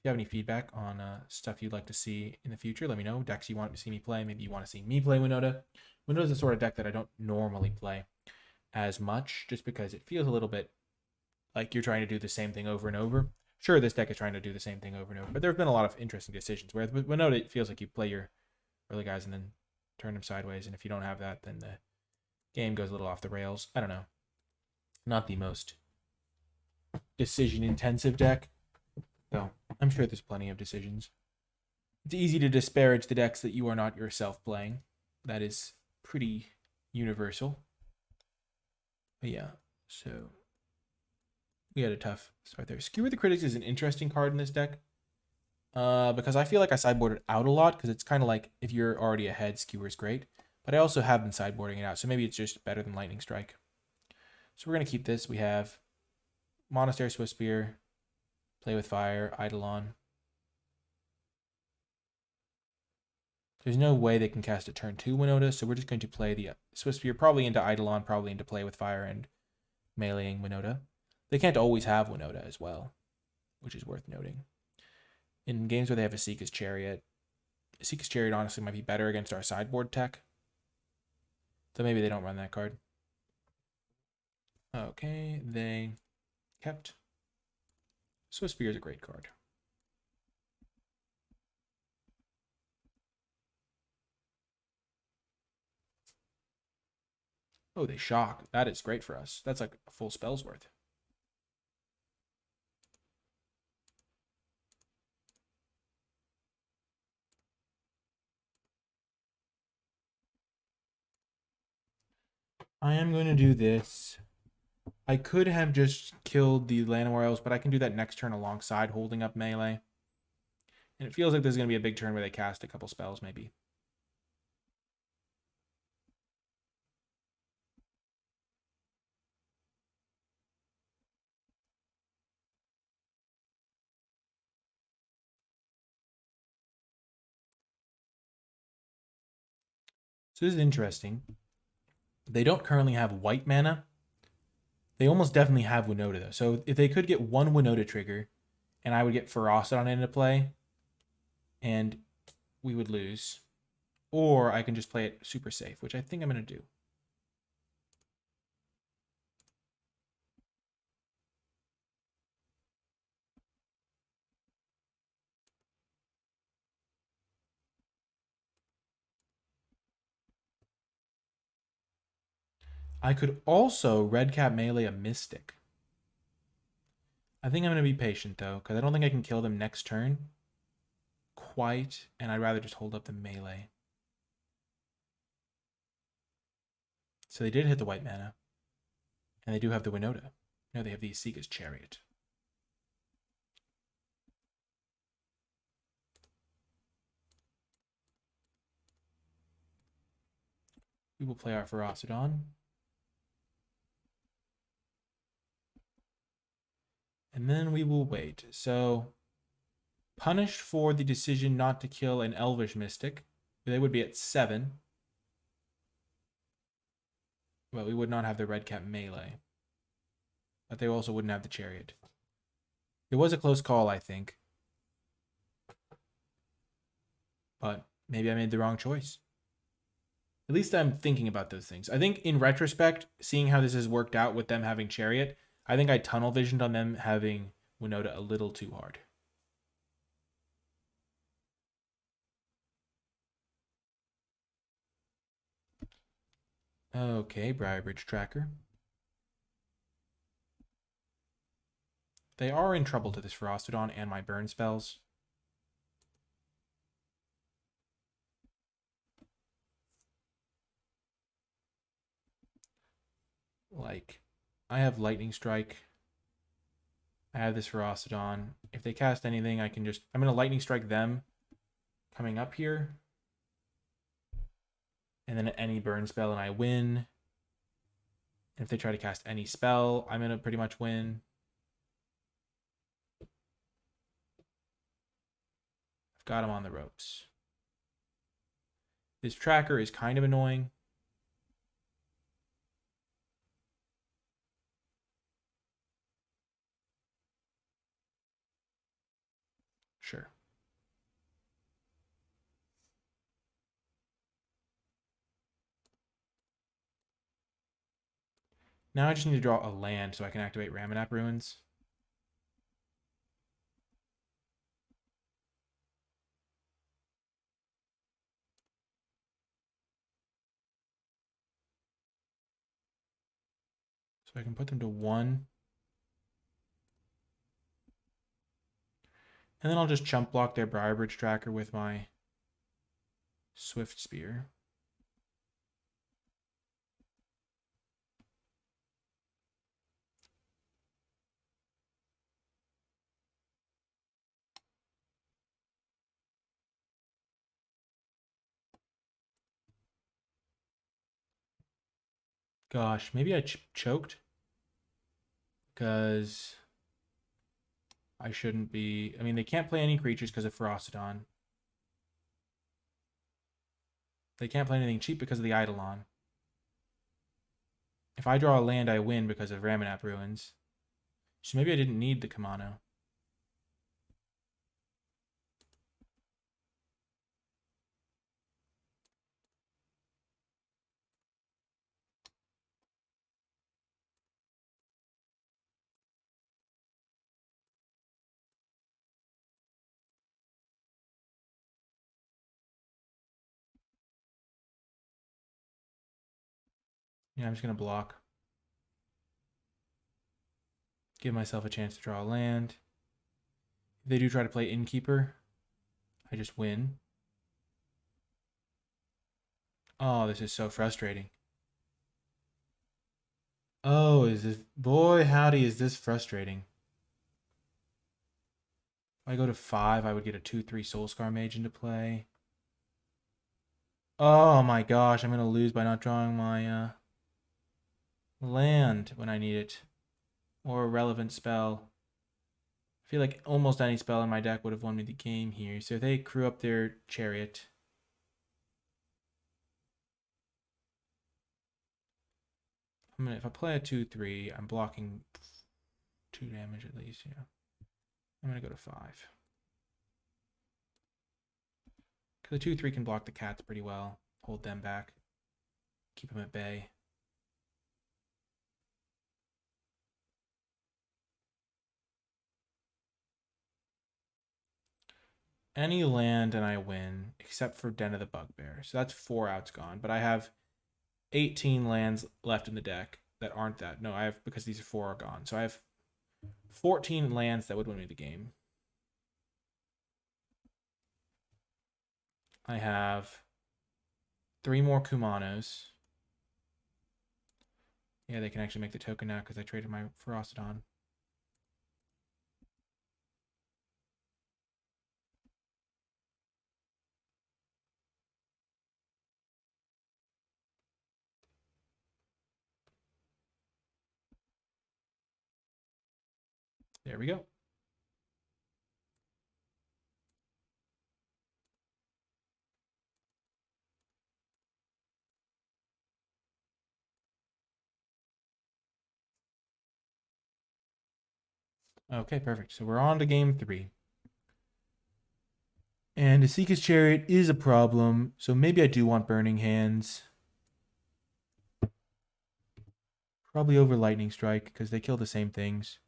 Speaker 1: you have any feedback on stuff you'd like to see in the future, let me know. Decks you want to see me play. Maybe you want to see me play Winota. Winota is the sort of deck that I don't normally play as much, just because it feels a little bit like you're trying to do the same thing over and over. Sure, this deck is trying to do the same thing over and over, but there have been a lot of interesting decisions. Whereas with Winota, it feels like you play your early guys and then turn them sideways, and if you don't have that, then the game goes a little off the rails. I don't know. Not the most decision-intensive deck, though I'm sure there's plenty of decisions. It's easy to disparage the decks that you are not yourself playing. That is pretty universal. But yeah, so we had a tough start there. Skewer the Critics is an interesting card in this deck because I feel like I sideboarded out a lot because it's kind of like if you're already ahead, Skewer is great. But I also have been sideboarding it out, so maybe it's just better than Lightning Strike. So we're going to keep this. We have Monastery Swiftspear, Play with Fire, Eidolon. There's no way they can cast a turn 2 Winota, so we're just going to play the Swiftspear probably into Eidolon, probably into Play with Fire and meleeing Winota. They can't always have Winota as well, which is worth noting. In games where they have Asika's Chariot, Seek's Chariot honestly might be better against our sideboard tech. So maybe they don't run that card. Okay, they kept. Swift Spear is a great card. Oh, they shock. That is great for us. That's like a full spell's worth. I am going to do this. I could have just killed the Llanowar Elves, but I can do that next turn alongside holding up melee. And it feels like there's going to be a big turn where they cast a couple spells, maybe. So this is interesting. They don't currently have white mana. They almost definitely have Winota, though. So if they could get one Winota trigger, and I would get Ferocity into play, and we would lose. Or I can just play it super safe, which I think I'm going to do. I could also Redcap melee a Mystic. I think I'm going to be patient, though, because I don't think I can kill them next turn. Quite, and I'd rather just hold up the melee. So they did hit the white mana. And they do have the Winota. No, they have the Seek's Chariot. We will play our Ferocidon. And then we will wait. So, punished for the decision not to kill an Elvish Mystic. They would be at 7. But we would not have the Redcap melee. But they also wouldn't have the Chariot. It was a close call, I think. But maybe I made the wrong choice. At least I'm thinking about those things. I think in retrospect, seeing how this has worked out with them having Chariot, I think I tunnel visioned on them having Winota a little too hard. Okay, Briarbridge Tracker. They are in trouble to this Ferocity and my burn spells. Like, I have Lightning Strike. I have this Ferocity. If they cast anything, I'm going to Lightning Strike them coming up here. And then any burn spell and I win. And if they try to cast any spell, I'm going to pretty much win. I've got him on the ropes. This tracker is kind of annoying. Sure. Now I just need to draw a land so I can activate Ramunap Ruins. So I can put them to 1. And then I'll just chump block their Briarbridge Tracker with my Swift Spear. Gosh, maybe I choked. Because I shouldn't be... I mean, they can't play any creatures because of Ferocity. They can't play anything cheap because of the Eidolon. If I draw a land, I win because of Ramunap Ruins. So maybe I didn't need the Kamano. Yeah, I'm just going to block. Give myself a chance to draw a land. If they do try to play Innkeeper, I just win. Oh, this is so frustrating. Oh, is this... Boy, howdy, is this frustrating. If I go to 5, I would get a 2/3 Soulscar Mage into play. Oh my gosh, I'm going to lose by not drawing my land when I need it. Or a relevant spell. I feel like almost any spell in my deck would have won me the game here. So if they crew up their Chariot... if I play a 2/3, I'm blocking 2 damage at least, yeah. I'm going to go to 5. Because the 2/3 can block the cats pretty well. Hold them back. Keep them at bay. Any land and I win, except for Den of the Bugbear. So that's 4 outs gone. But I have 18 lands left in the deck that aren't that. No, I have, because these 4 are gone. So I have 14 lands that would win me the game. I have 3 more Kumanos. Yeah, they can actually make the token now because I traded my Ferocodon. There we go. Okay, perfect. So we're on to game 3. And Asika's Chariot is a problem, so maybe I do want Burning Hands. Probably over Lightning Strike, because they kill the same things.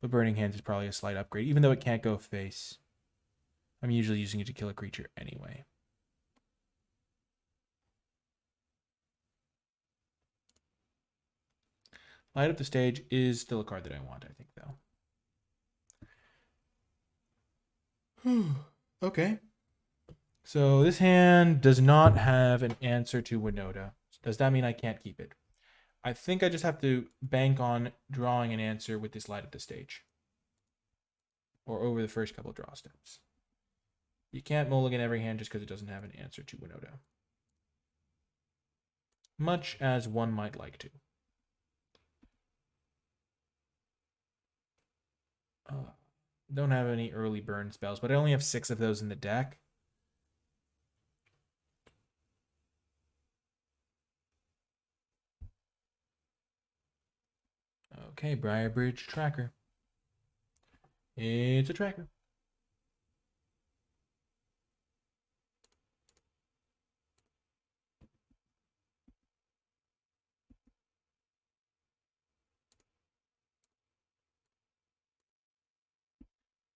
Speaker 1: But Burning Hands is probably a slight upgrade, even though it can't go face. I'm usually using it to kill a creature anyway. Light Up the Stage is still a card that I want, I think, though. Okay. So this hand does not have an answer to Winota. Does that mean I can't keep it? I think I just have to bank on drawing an answer with this Light Up the Stage. Or over the first couple draw steps. You can't mulligan every hand just because it doesn't have an answer to Winota. Much as one might like to. Don't have any early burn spells, but I only have 6 of those in the deck. Okay, Briarbridge Tracker. It's a tracker.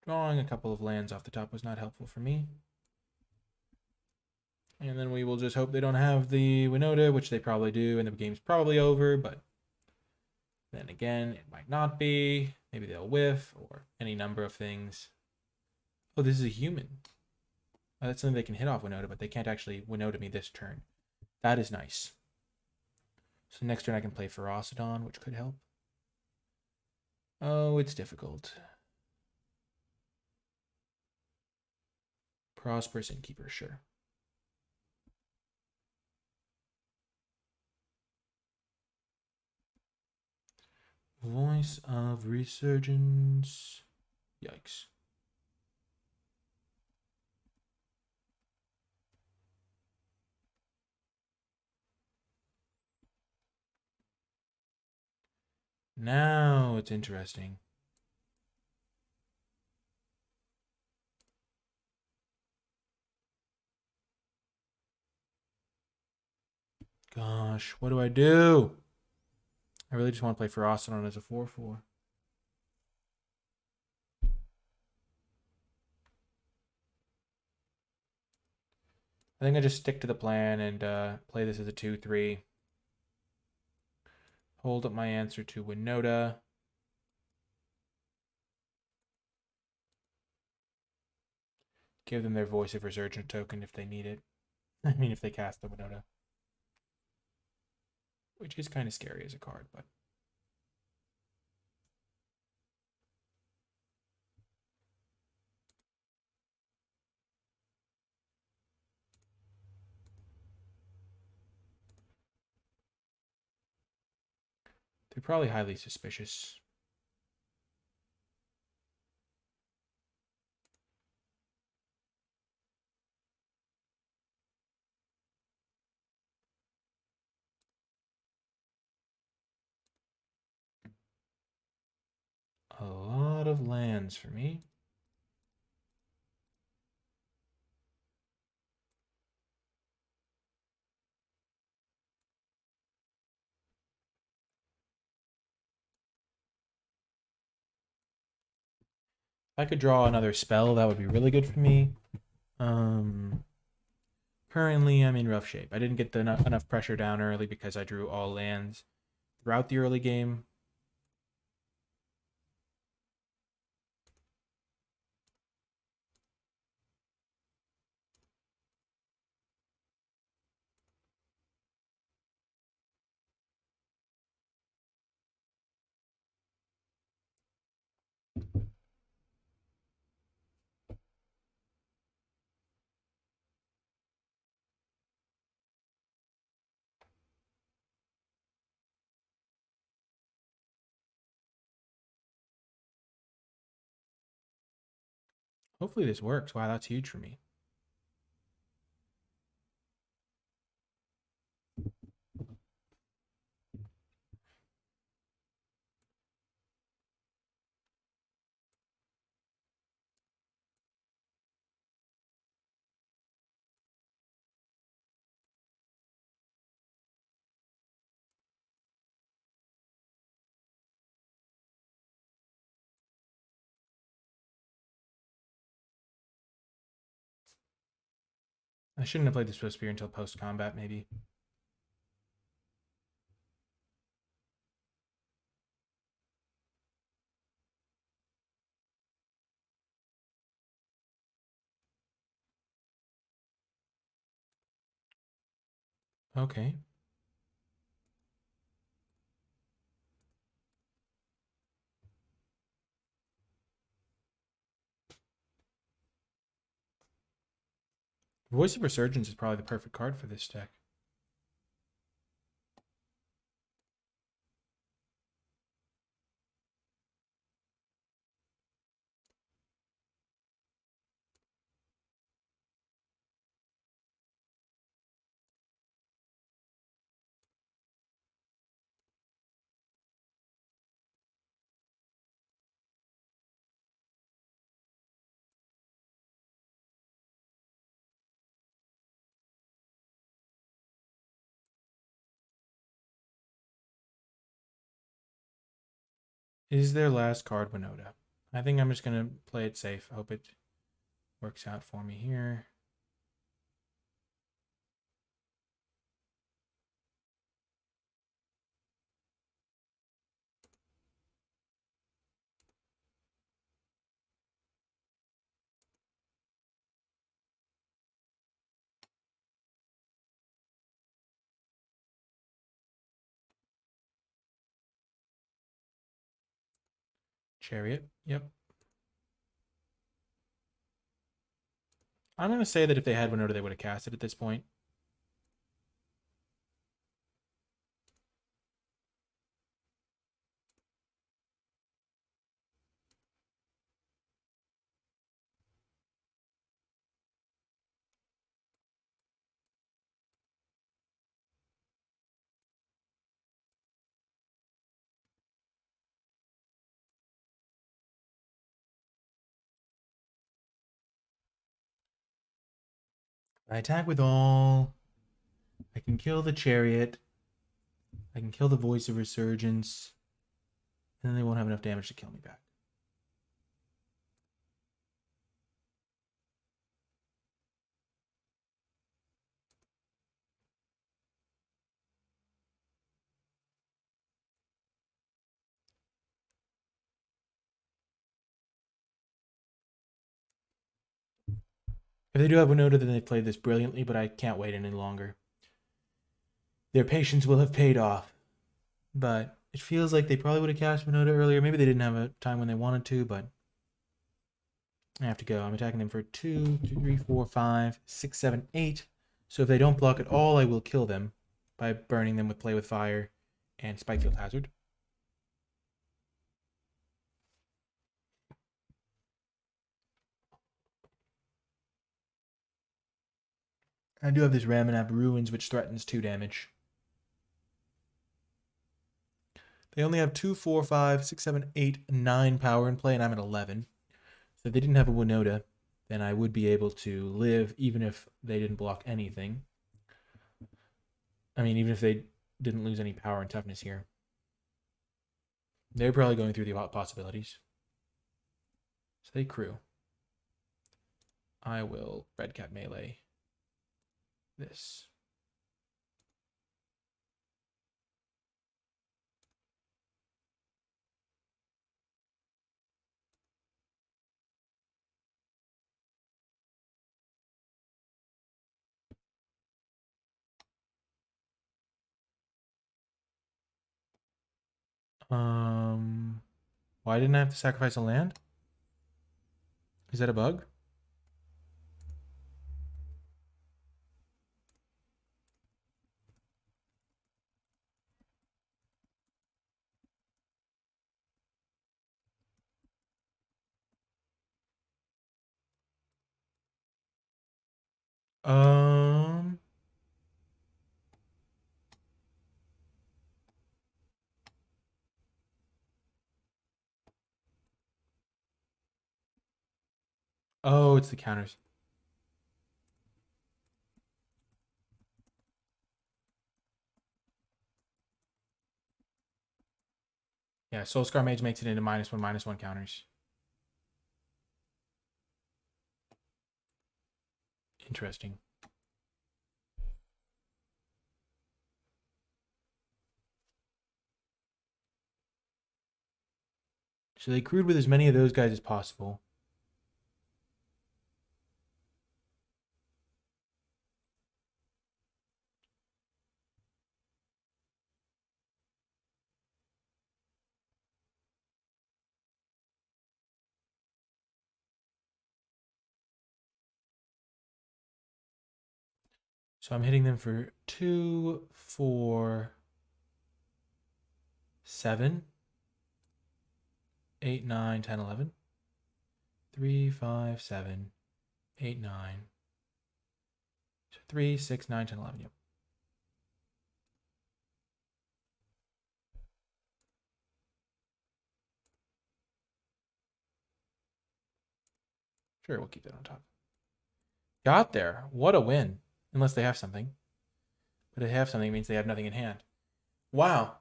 Speaker 1: Drawing a couple of lands off the top was not helpful for me. And then we will just hope they don't have the Winota, which they probably do, and the game's probably over, but then again, it might not be. Maybe they'll whiff, or any number of things. Oh, this is a human. Oh, that's something they can hit off Winota, but they can't actually Winota me this turn. That is nice. So next turn I can play Ferocodon, which could help. Oh, it's difficult. Prosperous Innkeeper, sure. Voice of Resurgence. Yikes. Now it's interesting. Gosh, what do I do? I really just want to play Ferocodon as a 4/4. I think I just stick to the plan and play this as a 2/3. Hold up my answer to Winota. Give them their Voice of Resurgent token if they need it. I mean, if they cast the Winota. Which is kind of scary as a card, but... They're probably highly suspicious. A lot of lands for me. If I could draw another spell, that would be really good for me. Currently, I'm in rough shape. I didn't get enough pressure down early because I drew all lands throughout the early game. Hopefully this works. Wow, that's huge for me. I shouldn't have played the Swift Spear until post-combat, maybe. Okay. Voice of Resurgence is probably the perfect card for this deck. Is their last card Winota? I think I'm just going to play it safe. Hope it works out for me here. Chariot. Yep. I'm going to say that if they had Winota, they would have cast it at this point. I attack with all. I can kill the Chariot. I can kill the Voice of Resurgence. And then they won't have enough damage to kill me back. If they do have Winota, then they've played this brilliantly, but I can't wait any longer. Their patience will have paid off. But it feels like they probably would have cast Winota earlier. Maybe they didn't have a time when they wanted to, but I have to go. I'm attacking them for 2, 3, 4, 5, 6, 7, 8. So if they don't block at all, I will kill them by burning them with Play with Fire and Spikefield Hazard. I do have this Ramanap Ruins, which threatens 2 damage. They only have 2, 4, 5, 6, 7, 8, 9 power in play, and I'm at 11. So if they didn't have a Winota, then I would be able to live even if they didn't block anything. I mean, even if they didn't lose any power and toughness here. They're probably going through the possibilities. So they crew. I will Red Cat melee this. Why didn't I have to sacrifice a land? Is that a bug? Oh, it's the counters. Yeah, Soulscar Mage makes it into -1/-1 counters. Interesting. So they crewed with as many of those guys as possible. So I'm hitting them for 2, 4, 7, 8, 9, 10, 11. 3, 5, 7, 8, 9. So 3, 6, 9, 10, 11. Yep. Sure, we'll keep that on top. Got there. What a win. Unless they have something. But if they have something, it means they have nothing in hand. Wow.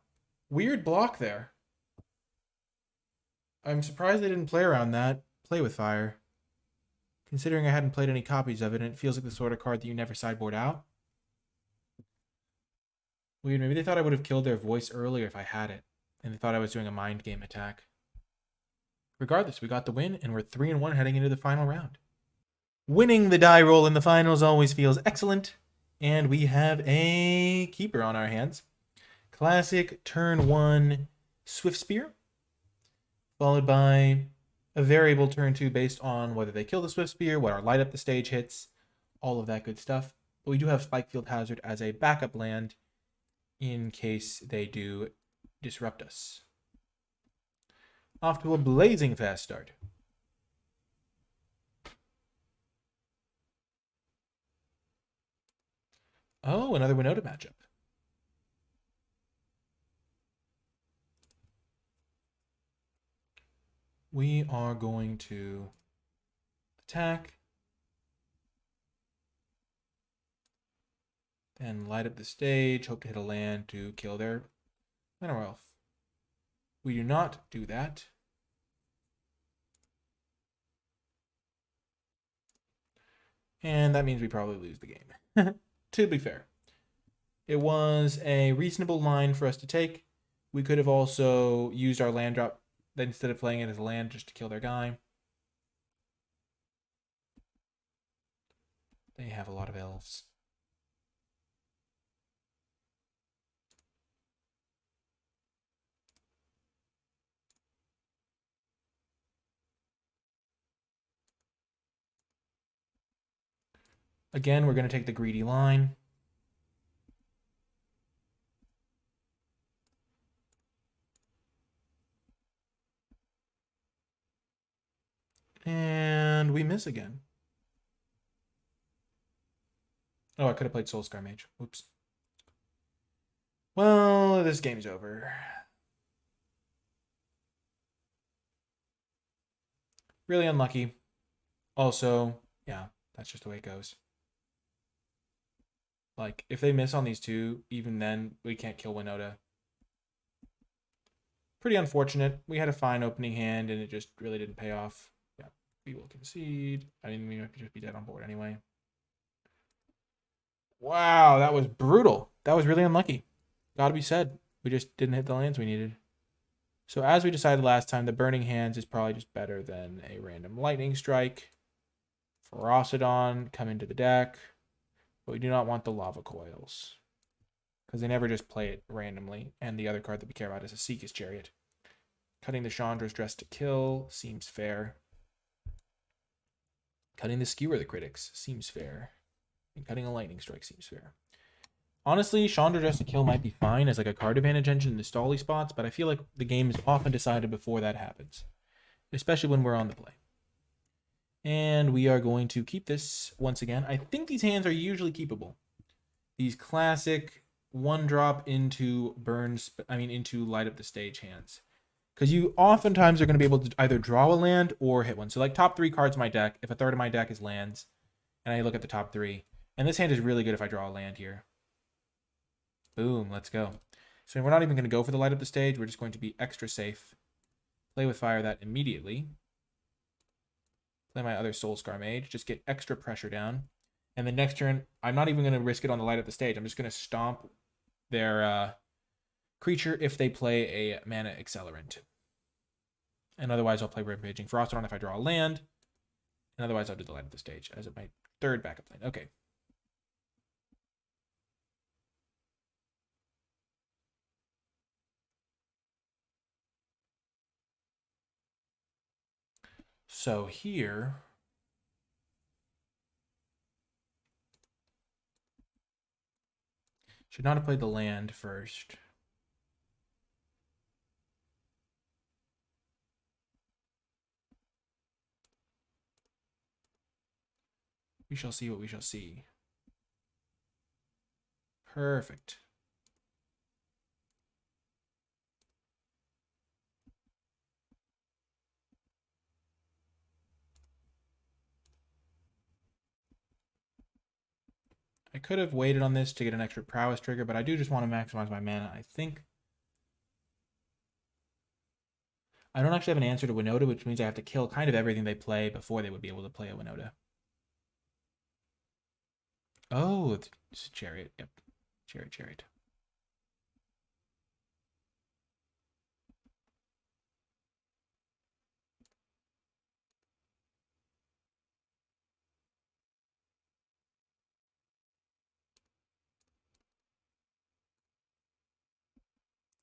Speaker 1: Weird block there. I'm surprised they didn't play around that. Play with Fire. Considering I hadn't played any copies of it, and it feels like the sort of card that you never sideboard out. Weird. Maybe they thought I would have killed their voice earlier if I had it. And they thought I was doing a mind game attack. Regardless, we got the win, and we're 3-1 heading into the final round. Winning the die roll in the finals always feels excellent. And we have a keeper on our hands. Classic turn 1 Swift Spear. Followed by a variable turn 2 based on whether they kill the Swift Spear, what our light up the stage hits, all of that good stuff. But we do have Spikefield Hazard as a backup land in case they do disrupt us. Off to a blazing fast start. Oh, another Winota matchup. We are going to attack. Then light up the stage, hope to hit a land to kill their Mana Elf. We do not do that. And that means we probably lose the game. To be fair. It was a reasonable line for us to take. We could have also used our land drop instead of playing it as a land just to kill their guy. They have a lot of elves. Again, we're going to take the greedy line. And we miss again. Oh, I could have played Soulscar Mage. Oops. Well, this game's over. Really unlucky. Also, yeah, that's just the way it goes. Like, if they miss on these two, even then, we can't kill Winota. Pretty unfortunate. We had a fine opening hand, and it just really didn't pay off. Yeah, we will concede. I mean, we might just be dead on board anyway. Wow, that was brutal. That was really unlucky. Gotta be said. We just didn't hit the lands we needed. So as we decided last time, the Burning Hands is probably just better than a random Lightning Strike. Ferocidon, come into the deck. But we do not want the Lava Coils, because they never just play it randomly. And the other card that we care about is a Seek's Chariot. Cutting the Chandra's Dress to kill seems fair. Cutting the Skewer the Critics seems fair. And cutting a Lightning Strike seems fair. Honestly, Chandra Dress to kill might be fine as like a card advantage engine in the stally spots, but I feel like the game is often decided before that happens, especially when we're on the play. And we are going to keep this once again. I think these hands are usually keepable. These classic one drop into into light up the stage hands. Because you oftentimes are going to be able to either draw a land or hit one. So like top 3 cards in my deck, if a third of my deck is lands, and I look at the top 3, and this hand is really good if I draw a land here. Boom, let's go. So we're not even going to go for the light up the stage. We're just going to be extra safe. Play with fire that immediately. Play my other Soulscar Mage. Just get extra pressure down. And the next turn, I'm not even going to risk it on the light up the stage. I'm just going to stomp their creature if they play a mana accelerant. And otherwise, I'll play Rampaging Ferocidon if I draw a land. And otherwise, I'll do the light up the stage as my third backup plan. Okay. So here, should not have played the land first. We shall see what we shall see. Perfect. I could have waited on this to get an extra prowess trigger, but I do just want to maximize my mana. I think I don't actually have an answer to Winota, which means I have to kill kind of everything they play before they would be able to play a Winota. Oh, it's a Chariot. Yep. Chariot.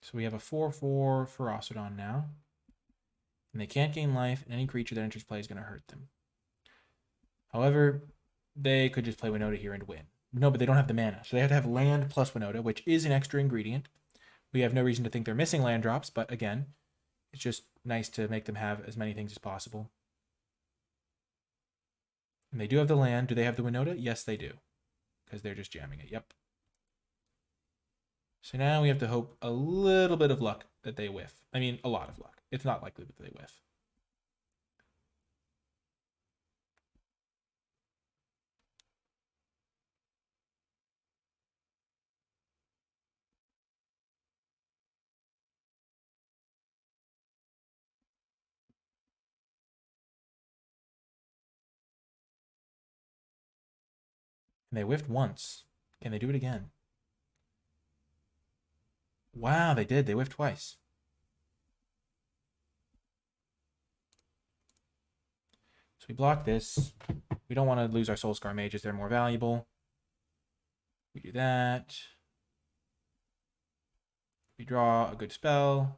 Speaker 1: So we have a 4/4 Ferocidon now. And they can't gain life, and any creature that enters play is going to hurt them. However, they could just play Winota here and win. No, but they don't have the mana. So they have to have land plus Winota, which is an extra ingredient. We have no reason to think they're missing land drops, but again, it's just nice to make them have as many things as possible. And they do have the land. Do they have the Winota? Yes, they do. Because they're just jamming it. Yep. So now we have to hope a little bit of luck that they whiff. I mean, a lot of luck. It's not likely that they whiff. And they whiffed once. Can they do it again? Wow, they did. They whiffed twice. So we block this. We don't want to lose our Soul Scar mages. They're more valuable. We do that. We draw a good spell.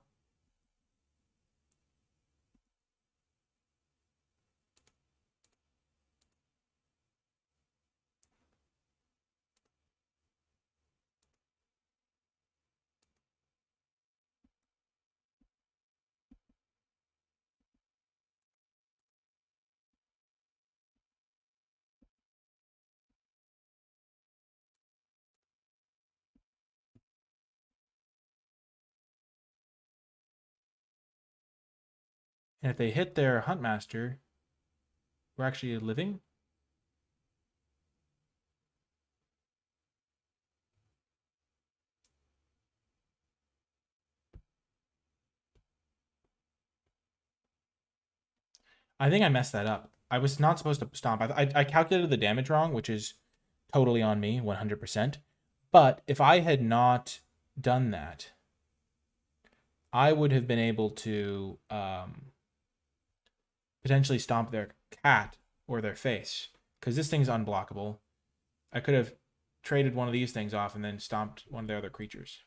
Speaker 1: And if they hit their Huntmaster, we're actually living. I think I messed that up. I was not supposed to stomp. I calculated the damage wrong, which is totally on me, 100%. But if I had not done that, I would have been able to potentially stomp their cat or their face, because this thing's unblockable. I could have traded one of these things off and then stomped one of their other creatures.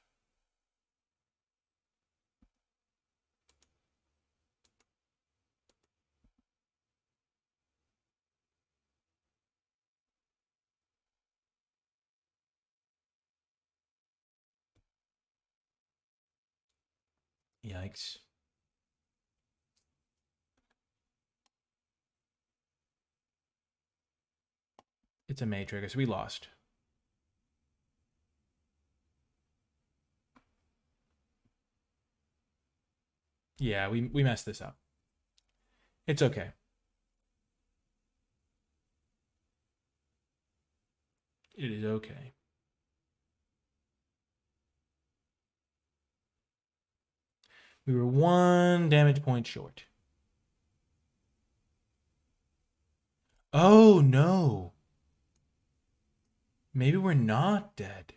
Speaker 1: Yikes. It's a May trigger, so we lost. Yeah, we messed this up. It's okay. It is okay. We were 1 damage point short. Oh, no. Maybe we're not dead.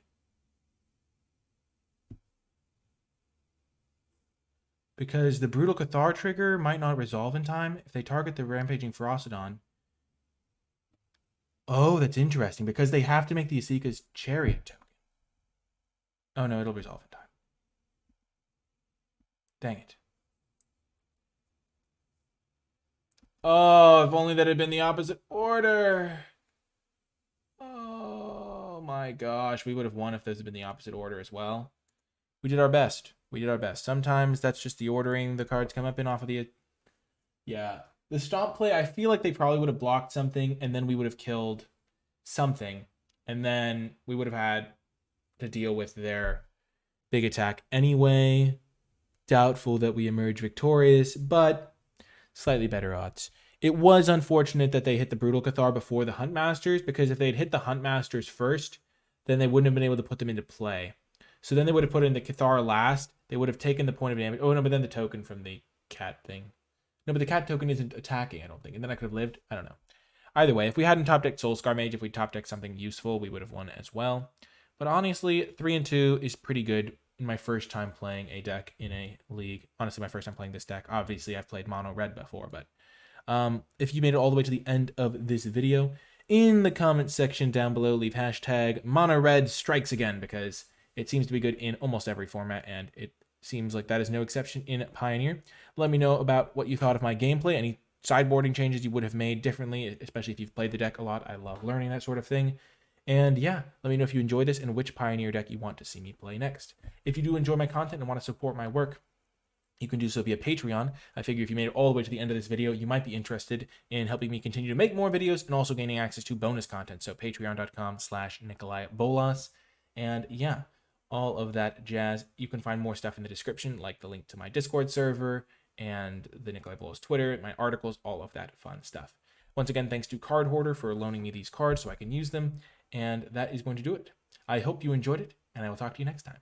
Speaker 1: Because the Brutal Cathar trigger might not resolve in time if they target the Rampaging Ferocidon. Oh, that's interesting, because they have to make the Asika's Chariot token. Oh, no, it'll resolve in time. Dang it. Oh, if only that had been the opposite order. Oh my gosh, we would have won if those had been the opposite order as well. We did our best. We did our best. Sometimes that's just the ordering the cards come up in off of the... Yeah. The stomp play, I feel like they probably would have blocked something, and then we would have killed something, and then we would have had to deal with their big attack anyway. Doubtful that we emerge victorious, but slightly better odds. It was unfortunate that they hit the Brutal Cathar before the Huntmasters, because if they'd hit the Huntmasters first, then they wouldn't have been able to put them into play. So then they would have put in the Cathar last. They would have taken the point of damage. Oh, no, but then the token from the cat thing. No, but the cat token isn't attacking, I don't think. And then I could have lived. I don't know. Either way, if we hadn't top decked Soul Scar Mage, if we top decked something useful, we would have won as well. But honestly, 3-2 is pretty good in my first time playing a deck in a league. Honestly, my first time playing this deck. Obviously, I've played Mono Red before, but if you made it all the way to the end of this video, in the comment section down below, leave hashtag Mono Red Strikes Again, because it seems to be good in almost every format, and it seems like that is no exception in Pioneer. Let me know about what you thought of my gameplay, any sideboarding changes you would have made differently, especially if you've played the deck a lot. I love learning that sort of thing. And yeah, let me know if you enjoy this and which Pioneer deck you want to see me play next. If you do enjoy my content and want to support my work, you can do so via Patreon. I figure if you made it all the way to the end of this video, you might be interested in helping me continue to make more videos and also gaining access to bonus content. So patreon.com/NicolaiBolas. And yeah, all of that jazz. You can find more stuff in the description, like the link to my Discord server and the NicolaiBolas Twitter, my articles, all of that fun stuff. Once again, thanks to Card Hoarder for loaning me these cards so I can use them. And that is going to do it. I hope you enjoyed it, and I will talk to you next time.